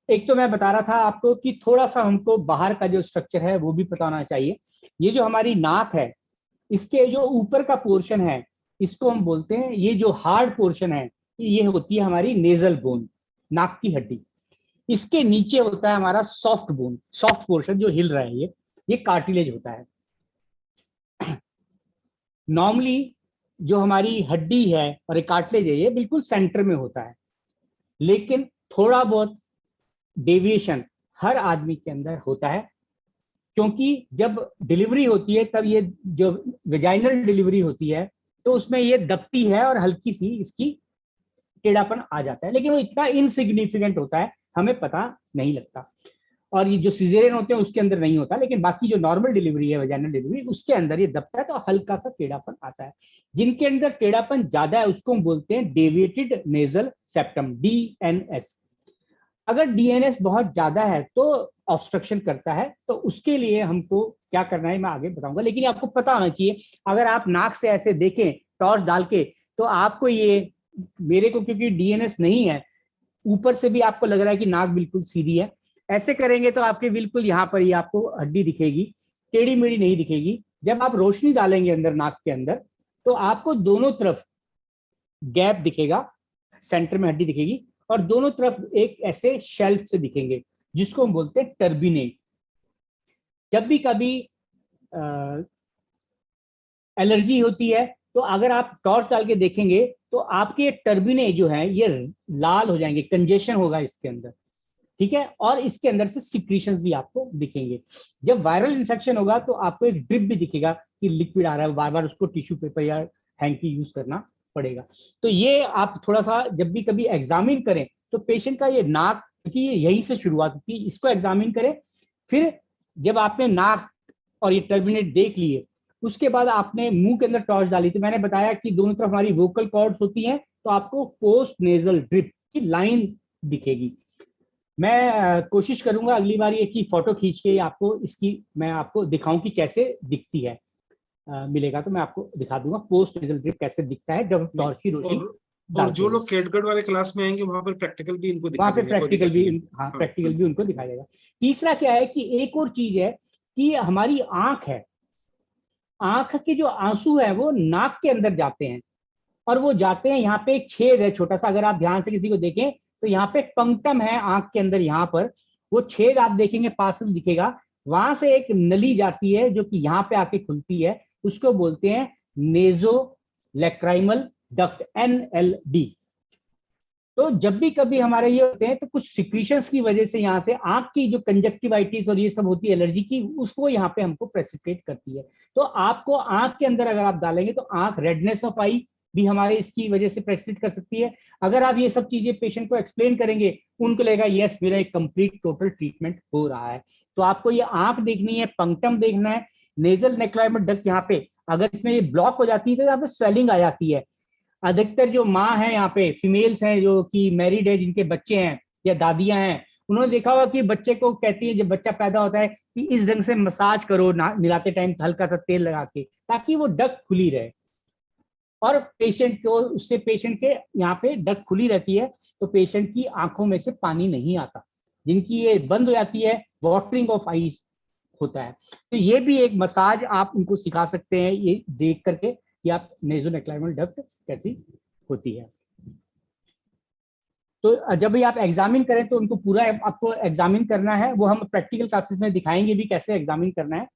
एक तो मैं बता रहा था आपको कि थोड़ा सा हमको बाहर का जो स्ट्रक्चर है वो भी पता होना चाहिए। ये जो हमारी नाक है, इसके जो ऊपर का पोर्शन है इसको हम बोलते हैं, ये जो हार्ड पोर्शन है ये होती है हमारी नेजल बोन, नाक की हड्डी। इसके नीचे होता है हमारा सॉफ्ट बोन, सॉफ्ट पोर्शन जो हिल रहा है, ये कार्टिलेज होता है। नॉर्मली जो हमारी हड्डी है और एक कार्टिलेज है ये बिल्कुल सेंटर में होता है, लेकिन थोड़ा बहुत डेविएशन हर आदमी के अंदर होता है, क्योंकि जब डिलीवरी होती है तब ये जो वेजाइनल डिलीवरी होती है तो उसमें ये दबती है और हल्की सी इसकी टेढ़ापन आ जाता है, लेकिन वो इतना इनसिग्निफिकेंट होता है हमें पता नहीं लगता। और ये जो सिजेरियन होते हैं उसके अंदर नहीं होता, लेकिन बाकी जो नॉर्मल डिलीवरी है, वेजाइनल डिलीवरी, उसके अंदर ये दबता है तो हल्का सा टेढ़ापन आता है। जिनके अंदर टेढ़ापन ज्यादा है उसको हम बोलते हैं डेविएटेड नेजल सेप्टम, डीएनएस। अगर डीएनएस बहुत ज्यादा है तो ऑब्स्ट्रक्शन करता है, तो उसके लिए हमको क्या करना है मैं आगे बताऊंगा, लेकिन आपको पता होना चाहिए अगर आप नाक से ऐसे देखें टॉर्च डाल के तो आपको ये, मेरे को क्योंकि डीएनएस नहीं है, ऊपर से भी आपको लग रहा है कि नाक बिल्कुल सीधी है, ऐसे करेंगे तो आपके बिल्कुल यहाँ पर ही आपको हड्डी दिखेगी, टेढ़ी मेढ़ी नहीं दिखेगी। जब आप रोशनी डालेंगे अंदर नाक के अंदर तो आपको दोनों तरफ गैप दिखेगा, सेंटर में हड्डी दिखेगी और दोनों तरफ एक ऐसे शेल्फ से दिखेंगे जिसको हम बोलते हैं टर्बिनेट। जब भी कभी एलर्जी होती है तो अगर आप टॉर्च डाल के देखेंगे तो आपके टर्बिने जो है ये लाल हो जाएंगे, कंजेशन होगा इसके अंदर, ठीक है, और इसके अंदर से सिक्रीशंस भी आपको दिखेंगे। जब वायरल इन्फेक्शन होगा तो आपको एक ड्रिप भी दिखेगा कि लिक्विड आ रहा है, बार बार उसको टिश्यू पेपर या हैंकी यूज करना पड़ेगा। तो ये आप थोड़ा सा जब भी कभी एग्जामिन करें तो पेशेंट का ये नाक, क्योंकि ये यहीं से शुरुआत होती है, इसको एग्जामिन करें। फिर जब आपने नाक और ये टर्बिनेट देख लिए उसके बाद आपने मुंह के अंदर टॉर्च डाली, तो मैंने बताया कि दोनों तरफ हमारी वोकल कॉर्ड्स होती हैं, तो आपको पोस्ट नेजल ड्रिप की लाइन दिखेगी। मैं कोशिश करूंगा अगली बार ये की फोटो खींच के आपको इसकी मैं आपको दिखाऊं कि कैसे दिखती है। मिलेगा तो मैं आपको दिखा दूंगा पोस्ट नेजल ड्रिप कैसे दिखता है जब टॉर्च की रोशनी। और जो लोग कैटगट वाले क्लास में आएंगे वहां पर प्रैक्टिकल भी इनको वहां पे प्रैक्टिकल भी, हाँ प्रैक्टिकल भी उनको दिखाया जाएगा। तीसरा क्या है कि एक और चीज है कि हमारी आंख है, आंख के जो आंसू है वो नाक के अंदर जाते हैं और वो जाते हैं, यहाँ पे एक छेद है छोटा सा, अगर आप ध्यान से किसी को देखें तो यहाँ पे पंक्टम है आंख के अंदर, यहाँ पर वो छेद आप देखेंगे पास में दिखेगा, वहां से एक नली जाती है जो कि यहाँ पे आके खुलती है, उसको बोलते हैं नेजो लैक्राइमल डक्ट, NLD। तो जब भी कभी हमारे ये होते हैं तो कुछ सिक्रीशंस की वजह से यहाँ से आंख की जो कंजक्टिवाइटिस और ये सब होती है एलर्जी की, उसको यहाँ पे हमको प्रेसिपिटेट करती है। तो आपको आंख के अंदर अगर आप डालेंगे तो आंख, रेडनेस ऑफ आई भी हमारे इसकी वजह से प्रेसिपिटेट कर सकती है। अगर आप ये सब चीजें पेशेंट को एक्सप्लेन करेंगे उनको लगेगा यस मेरा एक कंप्लीट टोटल ट्रीटमेंट हो रहा है। तो आपको ये आंख देखनी है, पंक्टम देखना है, नेजल नेक्लाइमल डक्ट यहाँ पे अगर इसमें ये ब्लॉक हो जाती है तो यहाँ पे स्वेलिंग आ जाती है। अधिकतर जो माँ है यहाँ पे फीमेल्स हैं जो कि मैरिड है, जिनके बच्चे हैं या दादियां हैं, उन्होंने देखा होगा कि बच्चे को कहती है जब बच्चा पैदा होता है कि इस ढंग से मसाज करो नहलाते टाइम हल्का सा तेल लगा के, ताकि वो डक खुली रहे और पेशेंट को, उससे पेशेंट के यहाँ पे डक खुली रहती है तो पेशेंट की आंखों में से पानी नहीं आता। जिनकी ये बंद हो जाती है वाटरिंग ऑफ आईज होता है। तो ये भी एक मसाज आप उनको सिखा सकते हैं ये देख करके कि आप नेज़ोनेक्लाइमल डक्ट कैसी होती है। तो जब भी आप एग्जामिन करें तो उनको पूरा आपको एग्जामिन करना है, वो हम प्रैक्टिकल क्लासेस में दिखाएंगे भी कैसे एग्जामिन करना है।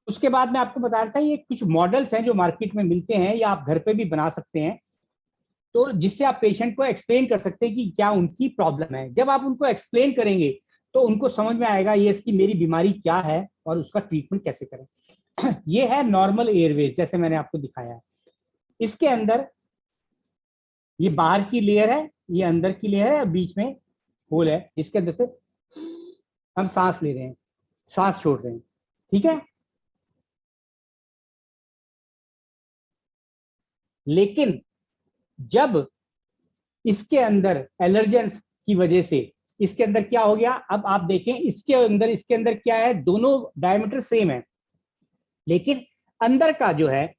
उसके बाद मैं आपको बता रहा था ये कुछ मॉडल्स हैं जो मार्केट में मिलते हैं या आप घर पे भी बना सकते हैं, तो जिससे आप पेशेंट को एक्सप्लेन कर सकते हैं कि क्या उनकी प्रॉब्लम है। जब आप उनको एक्सप्लेन करेंगे तो उनको समझ में आएगा ये इसकी मेरी बीमारी क्या है और उसका ट्रीटमेंट कैसे करें। ये है नॉर्मल एयरवेज जैसे मैंने आपको दिखाया है। इसके अंदर ये बाहर की लेयर है, ये अंदर की लेयर है, बीच में होल है जिसके अंदर से हम सांस ले रहे हैं, सांस छोड़ रहे हैं, ठीक है। लेकिन जब इसके अंदर एलर्जेंस की वजह से इसके अंदर क्या हो गया, अब आप देखें इसके अंदर क्या है, दोनों डायमीटर सेम है, लेकिन अंदर का जो है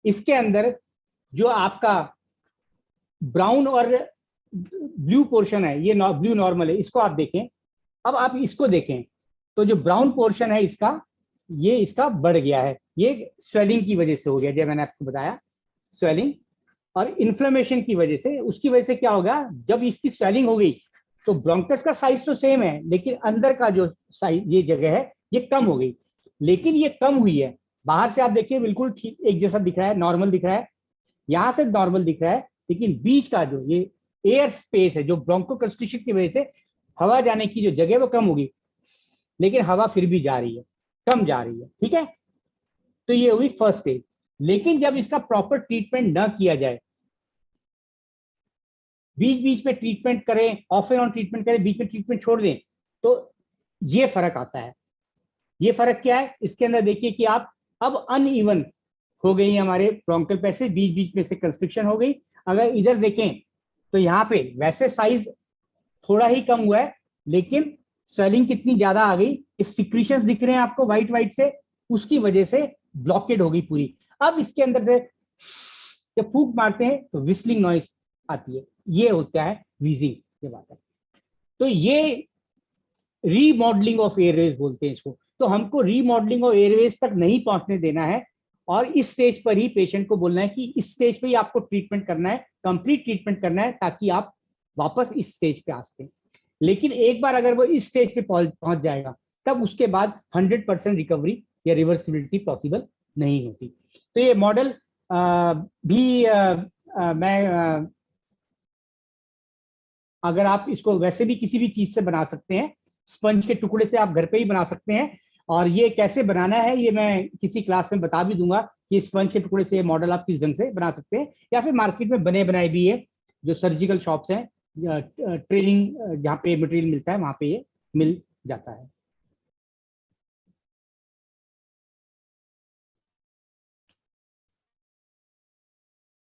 इसके अंदर जो आपका ब्राउन और ब्लू पोर्शन है, ये ब्लू नॉर्मल है, इसको आप देखें। अब आप इसको देखें तो जो ब्राउन पोर्शन है इसका, ये इसका बढ़ गया है, ये स्वेलिंग की वजह से हो गया जब मैंने आपको बताया स्वेलिंग और इन्फ्लेमेशन की वजह से, उसकी वजह से क्या होगा, जब इसकी स्वेलिंग हो गई तो ब्रोंकस का साइज तो सेम है, लेकिन अंदर का जो साइज, ये जगह है, ये कम हो गई। लेकिन ये कम हुई है, बाहर से आप देखिए बिल्कुल ठीक एक जैसा दिख रहा है, नॉर्मल दिख रहा है, यहां से नॉर्मल दिख रहा है, लेकिन बीच का जो ये एयर स्पेस है, जो ब्रोंको कंस्ट्रिक्शन की वजह से हवा जाने की जो जगह वो कम होगी, लेकिन हवा फिर भी जा रही है, कम जा रही है, ठीक है। तो ये हुई फर्स्ट स्टेज। लेकिन जब इसका प्रॉपर ट्रीटमेंट न किया जाए, बीच बीच में ट्रीटमेंट करें, ऑफ एंड ऑन ट्रीटमेंट करें, बीच में ट्रीटमेंट छोड़ दें, तो ये फर्क आता है। ये फर्क क्या है, इसके अंदर देखिए कि आप अब अनइवन हो गई हमारे ब्रोंकल पैसेज, बीच बीच में से कंस्ट्रिक्शन हो गई। अगर इधर देखें तो यहाँ पे वैसे साइज थोड़ा ही कम हुआ है, लेकिन स्वेलिंग कितनी ज्यादा आ गई, इस सिक्रीशंस दिख रहे हैं आपको व्हाइट व्हाइट से, उसकी वजह से ब्लॉकेड हो गई पूरी। अब इसके अंदर से जब फूंक मारते हैं तो विस्लिंग नॉइस आती है, ये होता है वीजिंग, ये बात है। तो ये रीमॉडलिंग ऑफ एयरवेज बोलते हैं इसको। तो हमको रीमॉडलिंग ऑफ एयरवेज तक नहीं पहुंचने देना है, और इस स्टेज पर ही पेशेंट को बोलना है कि इस स्टेज पे ही आपको ट्रीटमेंट करना है, कंप्लीट ट्रीटमेंट करना है, ताकि आप वापस इस स्टेज पे आ सकें। लेकिन एक बार अगर वो इस स्टेज पे पहुंच जाएगा, तब उसके बाद 100% रिकवरी या रिवर्सिबिलिटी पॉसिबल नहीं होती। तो ये मॉडल भी मैं अगर आप इसको वैसे भी किसी भी चीज से बना सकते हैं, स्पंज के टुकड़े से आप घर पे ही बना सकते हैं, और ये कैसे बनाना है ये मैं किसी क्लास में बता भी दूंगा कि स्पंज के टुकड़े से मॉडल आप किस ढंग से बना सकते हैं, या फिर मार्केट में बने बनाए भी है, जो सर्जिकल शॉप्स हैं, ट्रेनिंग जहाँ पे मटेरियल मिलता है वहां पे ये मिल जाता है।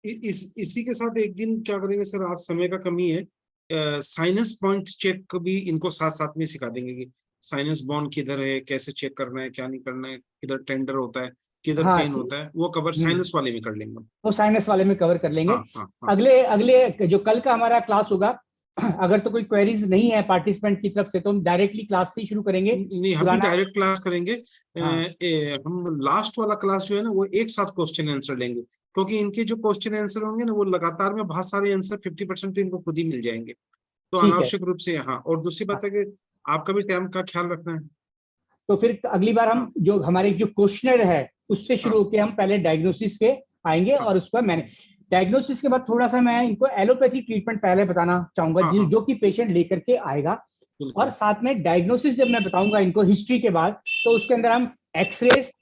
इसी के साथ एक दिन क्या करेंगे सर, आज समय का कमी है, साइनस पॉइंट चेक भी इनको साथ साथ में सिखा देंगे कि साइनस बॉन्ड किधर है, कैसे चेक करना है, क्या नहीं करना है, किधर टेंडर होता है, किधर हाँ, पेन होता है, वो कवर साइनस वाले में कर लेंगे। वो साइनस वाले में कवर कर लेंगे। हाँ, हाँ, हाँ। अगले अगले जो कल का हमारा क्लास होगा, अगर तो कोई क्वेरीज नहीं है पार्टिसिपेंट की तरफ से, तो हम डायरेक्टली क्लास से ही शुरू करेंगे। नहीं, हम भी डायरेक्ट क्लास करेंगे। हाँ। हम लास्ट वाला क्लास जो है ना, वो एक साथ क्वेश्चन आंसर लेंगे, क्योंकि इनके जो क्वेश्चन आंसर होंगे ना, वो लगातार में बहुत सारे आंसर 50% तो इनको खुद ही मिल जाएंगे, तो ठीक है। अनावश्यक रूप से। हाँ, और दूसरी बात है कि आपका भी टाइम का ख्याल रखना है। तो फिर अगली बार हम हाँ, जो हमारे जो क्वेश्चनर है उससे शुरू हाँ, होकर हम पहले डायग्नोसिस के आएंगे, हाँ, और उसके बाद मैंने डायग्नोसिस के बाद थोड़ा सा मैं इनको एलोपैथी ट्रीटमेंट पहले बताना चाहूंगा, हाँ, हाँ, जो कि पेशेंट लेकर के आएगा। और बिल्कुल साथ में डायग्नोसिस जब मैं बताऊंगा इनको हिस्ट्री के बाद, तो उसके अंदर हम एक्सरेज,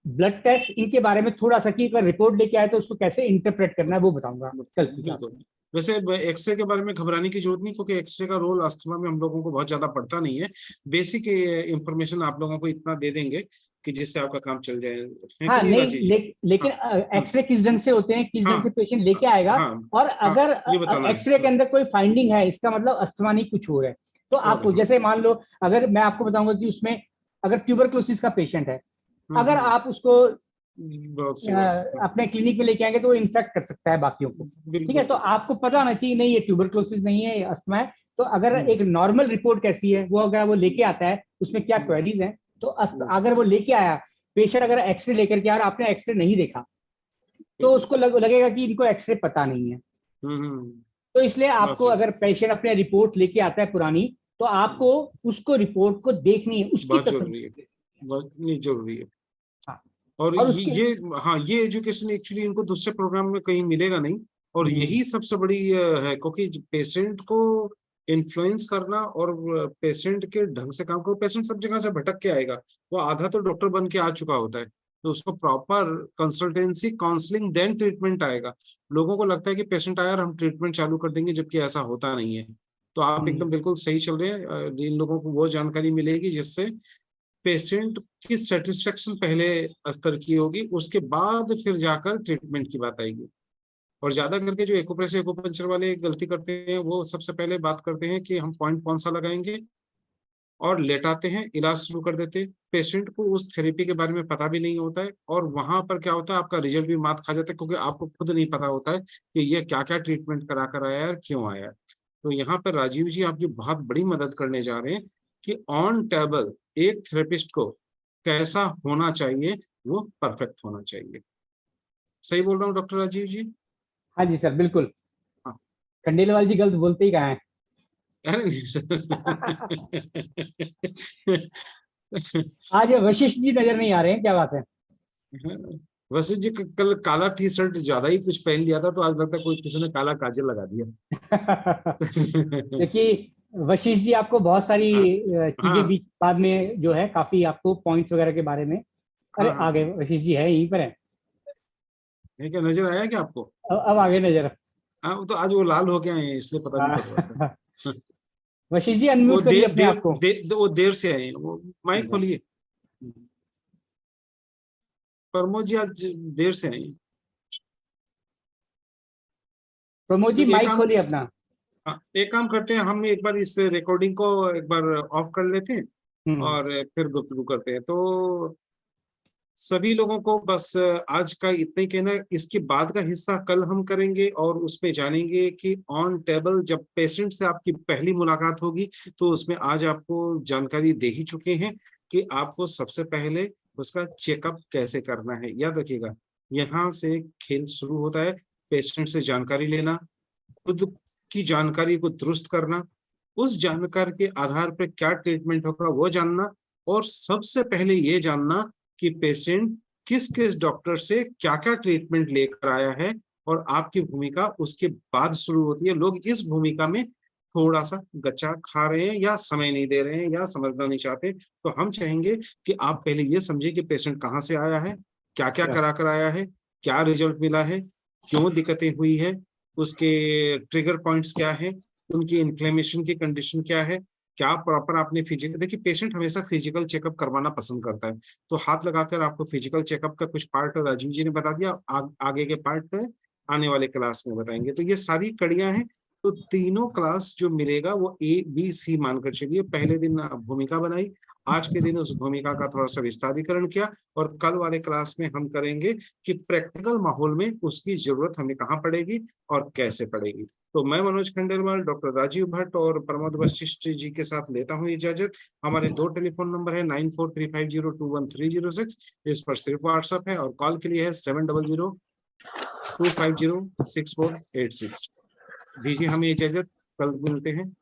ब्लड टेस्ट, इनके बारे में थोड़ा सा कि अगर रिपोर्ट लेके आए तो उसको कैसे इंटरप्रेट करना है वो बताऊंगा कल की क्लास बिल्कुल। में। वैसे एक्सरे के बारे में घबराने की जरूरत नहीं, क्योंकि एक्सरे का रोल अस्थमा में हम लोगों को बहुत ज्यादा पड़ता नहीं है। बेसिक इंफॉर्मेशन आप लोगों को इतना दे देंगे कि जिससे आपका काम चल जाए, है कि हाँ नहीं नहीं, राजीव जी? लेकिन हाँ, एक्सरे किस ढंग से होते हैं, किस ढंग हाँ, से पेशेंट लेके हाँ, आएगा, हाँ, और हाँ, अगर ये बताना है। एक्सरे के अंदर कोई फाइंडिंग है, इसका मतलब अस्थमा नहीं कुछ हो रहा है। तो और आपको हाँ, जैसे मान लो, अगर मैं आपको बताऊंगा कि उसमें अगर ट्यूबरक्लोसिस का पेशेंट है, अगर आप उसको बहुत सी बात। अपने क्लिनिक में लेके आएंगे तो वो इन्फेक्ट कर सकता है बाकियों को, ठीक है। बिल्कुल तो बिल्कुल। आपको पता होना चाहिए नहीं ये ट्यूबरक्लोसिस नहीं है, ये अस्थमा है। तो अगर एक नॉर्मल रिपोर्ट कैसी है वो अगर वो लेके आता है, उसमें क्या क्वेरीज हैं, तो अगर वो लेके आया पेशेंट, अगर एक्सरे लेकर के यार आपने एक्सरे नहीं देखा, तो उसको लगेगा कि इनको एक्सरे पता नहीं है। तो इसलिए बहुत आपको सही, अगर पेशेंट अपने रिपोर्ट लेके आता है पुरानी, तो आपको उसको रिपोर्ट को देखनी है, उसकी बहुत जरूरी है, तस्वीर। बहुत नहीं जरूरी है। हाँ, और और उसके हाँ, ये एजुकेशन एक्चुअली इनको दूसरे प्रोग्राम में कहीं मिलेगा नहीं, और हम्म, यही सबसे बड़ी है, क्योंकि पेशेंट को इन्फ्लुएंस करना और पेशेंट के ढंग से काम करो। पेशेंट सब जगह से भटक के आएगा, वो आधा तो डॉक्टर बन के आ चुका होता है, तो उसको proper consultancy, counselling, then treatment आएगा। लोगों को लगता है कि पेशेंट आया और हम ट्रीटमेंट चालू कर देंगे, जबकि ऐसा होता नहीं है। तो आप एकदम बिल्कुल सही चल रहे हैं। इन लोगों को वो जानकारी मिलेगी जिससे पेशेंट की सेटिस्फेक्शन पहले स्तर की होगी, उसके बाद फिर जाकर ट्रीटमेंट की बात आएगी। और ज्यादा करके जो एक्यूप्रेशर एक्यूपंक्चर वाले गलती करते हैं, वो सबसे पहले बात करते हैं कि हम पॉइंट कौन सा लगाएंगे, और लेटाते हैं, इलाज शुरू कर देते हैं। पेशेंट को उस थेरेपी के बारे में पता भी नहीं होता है, और वहां पर क्या होता है, आपका रिजल्ट भी मात खा जाता है, क्योंकि आपको खुद नहीं पता होता है कि ये क्या क्या ट्रीटमेंट करा कर आया है और क्यों आया है। तो यहाँ पर राजीव जी आपकी बहुत बड़ी मदद करने जा रहे हैं कि ऑन टेबल एक थेरेपिस्ट को कैसा होना चाहिए, वो परफेक्ट होना चाहिए। सही बोल रहा हूँ डॉक्टर राजीव जी? हाँ जी सर, बिल्कुल। हाँ। खंडेलवाल जी गलत बोलते ही कहाँ है। अरे नहीं सर। आज वशिष्ठ जी नजर नहीं आ रहे हैं, क्या बात है। वैसे जी कल काला टी शर्ट ज्यादा ही कुछ पहन लिया था, तो आज लगता है कोई किसी ने काला काजल लगा दिया। देखिए वशिष्ठ जी आपको बहुत सारी हाँ चीजें हाँ बीच बाद में जो है काफी आपको पॉइंट्स वगैरह के बारे में। अरे हाँ हाँ। आ गए वशिष्ठ जी, है यहीं पर है। ये क्या नजर आया क्या आपको? अब आ गए नजर। हाँ, वो तो आज वो लाल हो गए हैं इसलिए पता नहीं पड़ रहा हाँ। था। वशिष्ठ जी वो अनम्यूट करिए अपने आप को। वो देर से आए हैं। वो माइक खोलिए। प्रमोद जी आज देर से आए हैं। प्रमोद तो जी एक माइक काम, खोलिए अपना। हाँ, एक काम करते हैं, हम एक बार इस रिकॉर्डिंग को एक बार ऑफ कर लेते हैं हम्म। और फिर गुफ्तगू करते हैं। तो सभी लोगों को बस आज का इतना ही कहना है। इसके बाद का हिस्सा कल हम करेंगे और उसमें जानेंगे कि ऑन टेबल जब पेशेंट से आपकी पहली मुलाकात होगी, तो उसमें आज आपको जानकारी दे ही चुके हैं कि आपको सबसे पहले उसका चेकअप कैसे करना है। याद रखिएगा, यहाँ से खेल शुरू होता है। पेशेंट से जानकारी लेना, खुद की जानकारी को दुरुस्त करना, उस जानकारी के आधार पर क्या ट्रीटमेंट होगा वो जानना, और सबसे पहले ये जानना कि पेशेंट किस किस डॉक्टर से क्या क्या ट्रीटमेंट लेकर आया है, और आपकी भूमिका उसके बाद शुरू होती है। लोग इस भूमिका में थोड़ा सा गच्चा खा रहे हैं, या समय नहीं दे रहे हैं, या समझना नहीं चाहते। तो हम चाहेंगे कि आप पहले ये समझिए कि पेशेंट कहाँ से आया है, क्या क्या करा कर आया है, क्या रिजल्ट मिला है, क्यों दिक्कतें हुई है, उसके ट्रिगर पॉइंट्स क्या है, उनकी इन्फ्लेमेशन की कंडीशन क्या है, क्या प्रॉपर आपने फिजिकल, देखिए पेशेंट हमेशा फिजिकल चेकअप करवाना पसंद करता है। तो हाथ लगाकर आपको फिजिकल चेकअप का कुछ पार्ट राजीव जी ने बता दिया, आगे के पार्ट आने वाले क्लास में बताएंगे। तो ये सारी कड़ियां हैं। तो तीनों क्लास जो मिलेगा वो ABC मानकर चलिए। पहले दिन भूमिका बनाई, आज के दिन उस भूमिका का थोड़ा सा विस्तारीकरण किया, और कल वाले क्लास में हम करेंगे कि प्रैक्टिकल माहौल में उसकी जरूरत हमें कहाँ पड़ेगी और कैसे पड़ेगी। तो मैं मनोज खंडेलवाल डॉक्टर राजीव भट्ट और प्रमोद वशिष्ठ जी के साथ लेता हूँ इजाजत। हमारे 2 टेलीफोन नंबर है 9435021306, इस पर सिर्फ व्हाट्सएप है, और कॉल के लिए है 7002506486। दीजिए हमें इजाजत, कल मिलते हैं।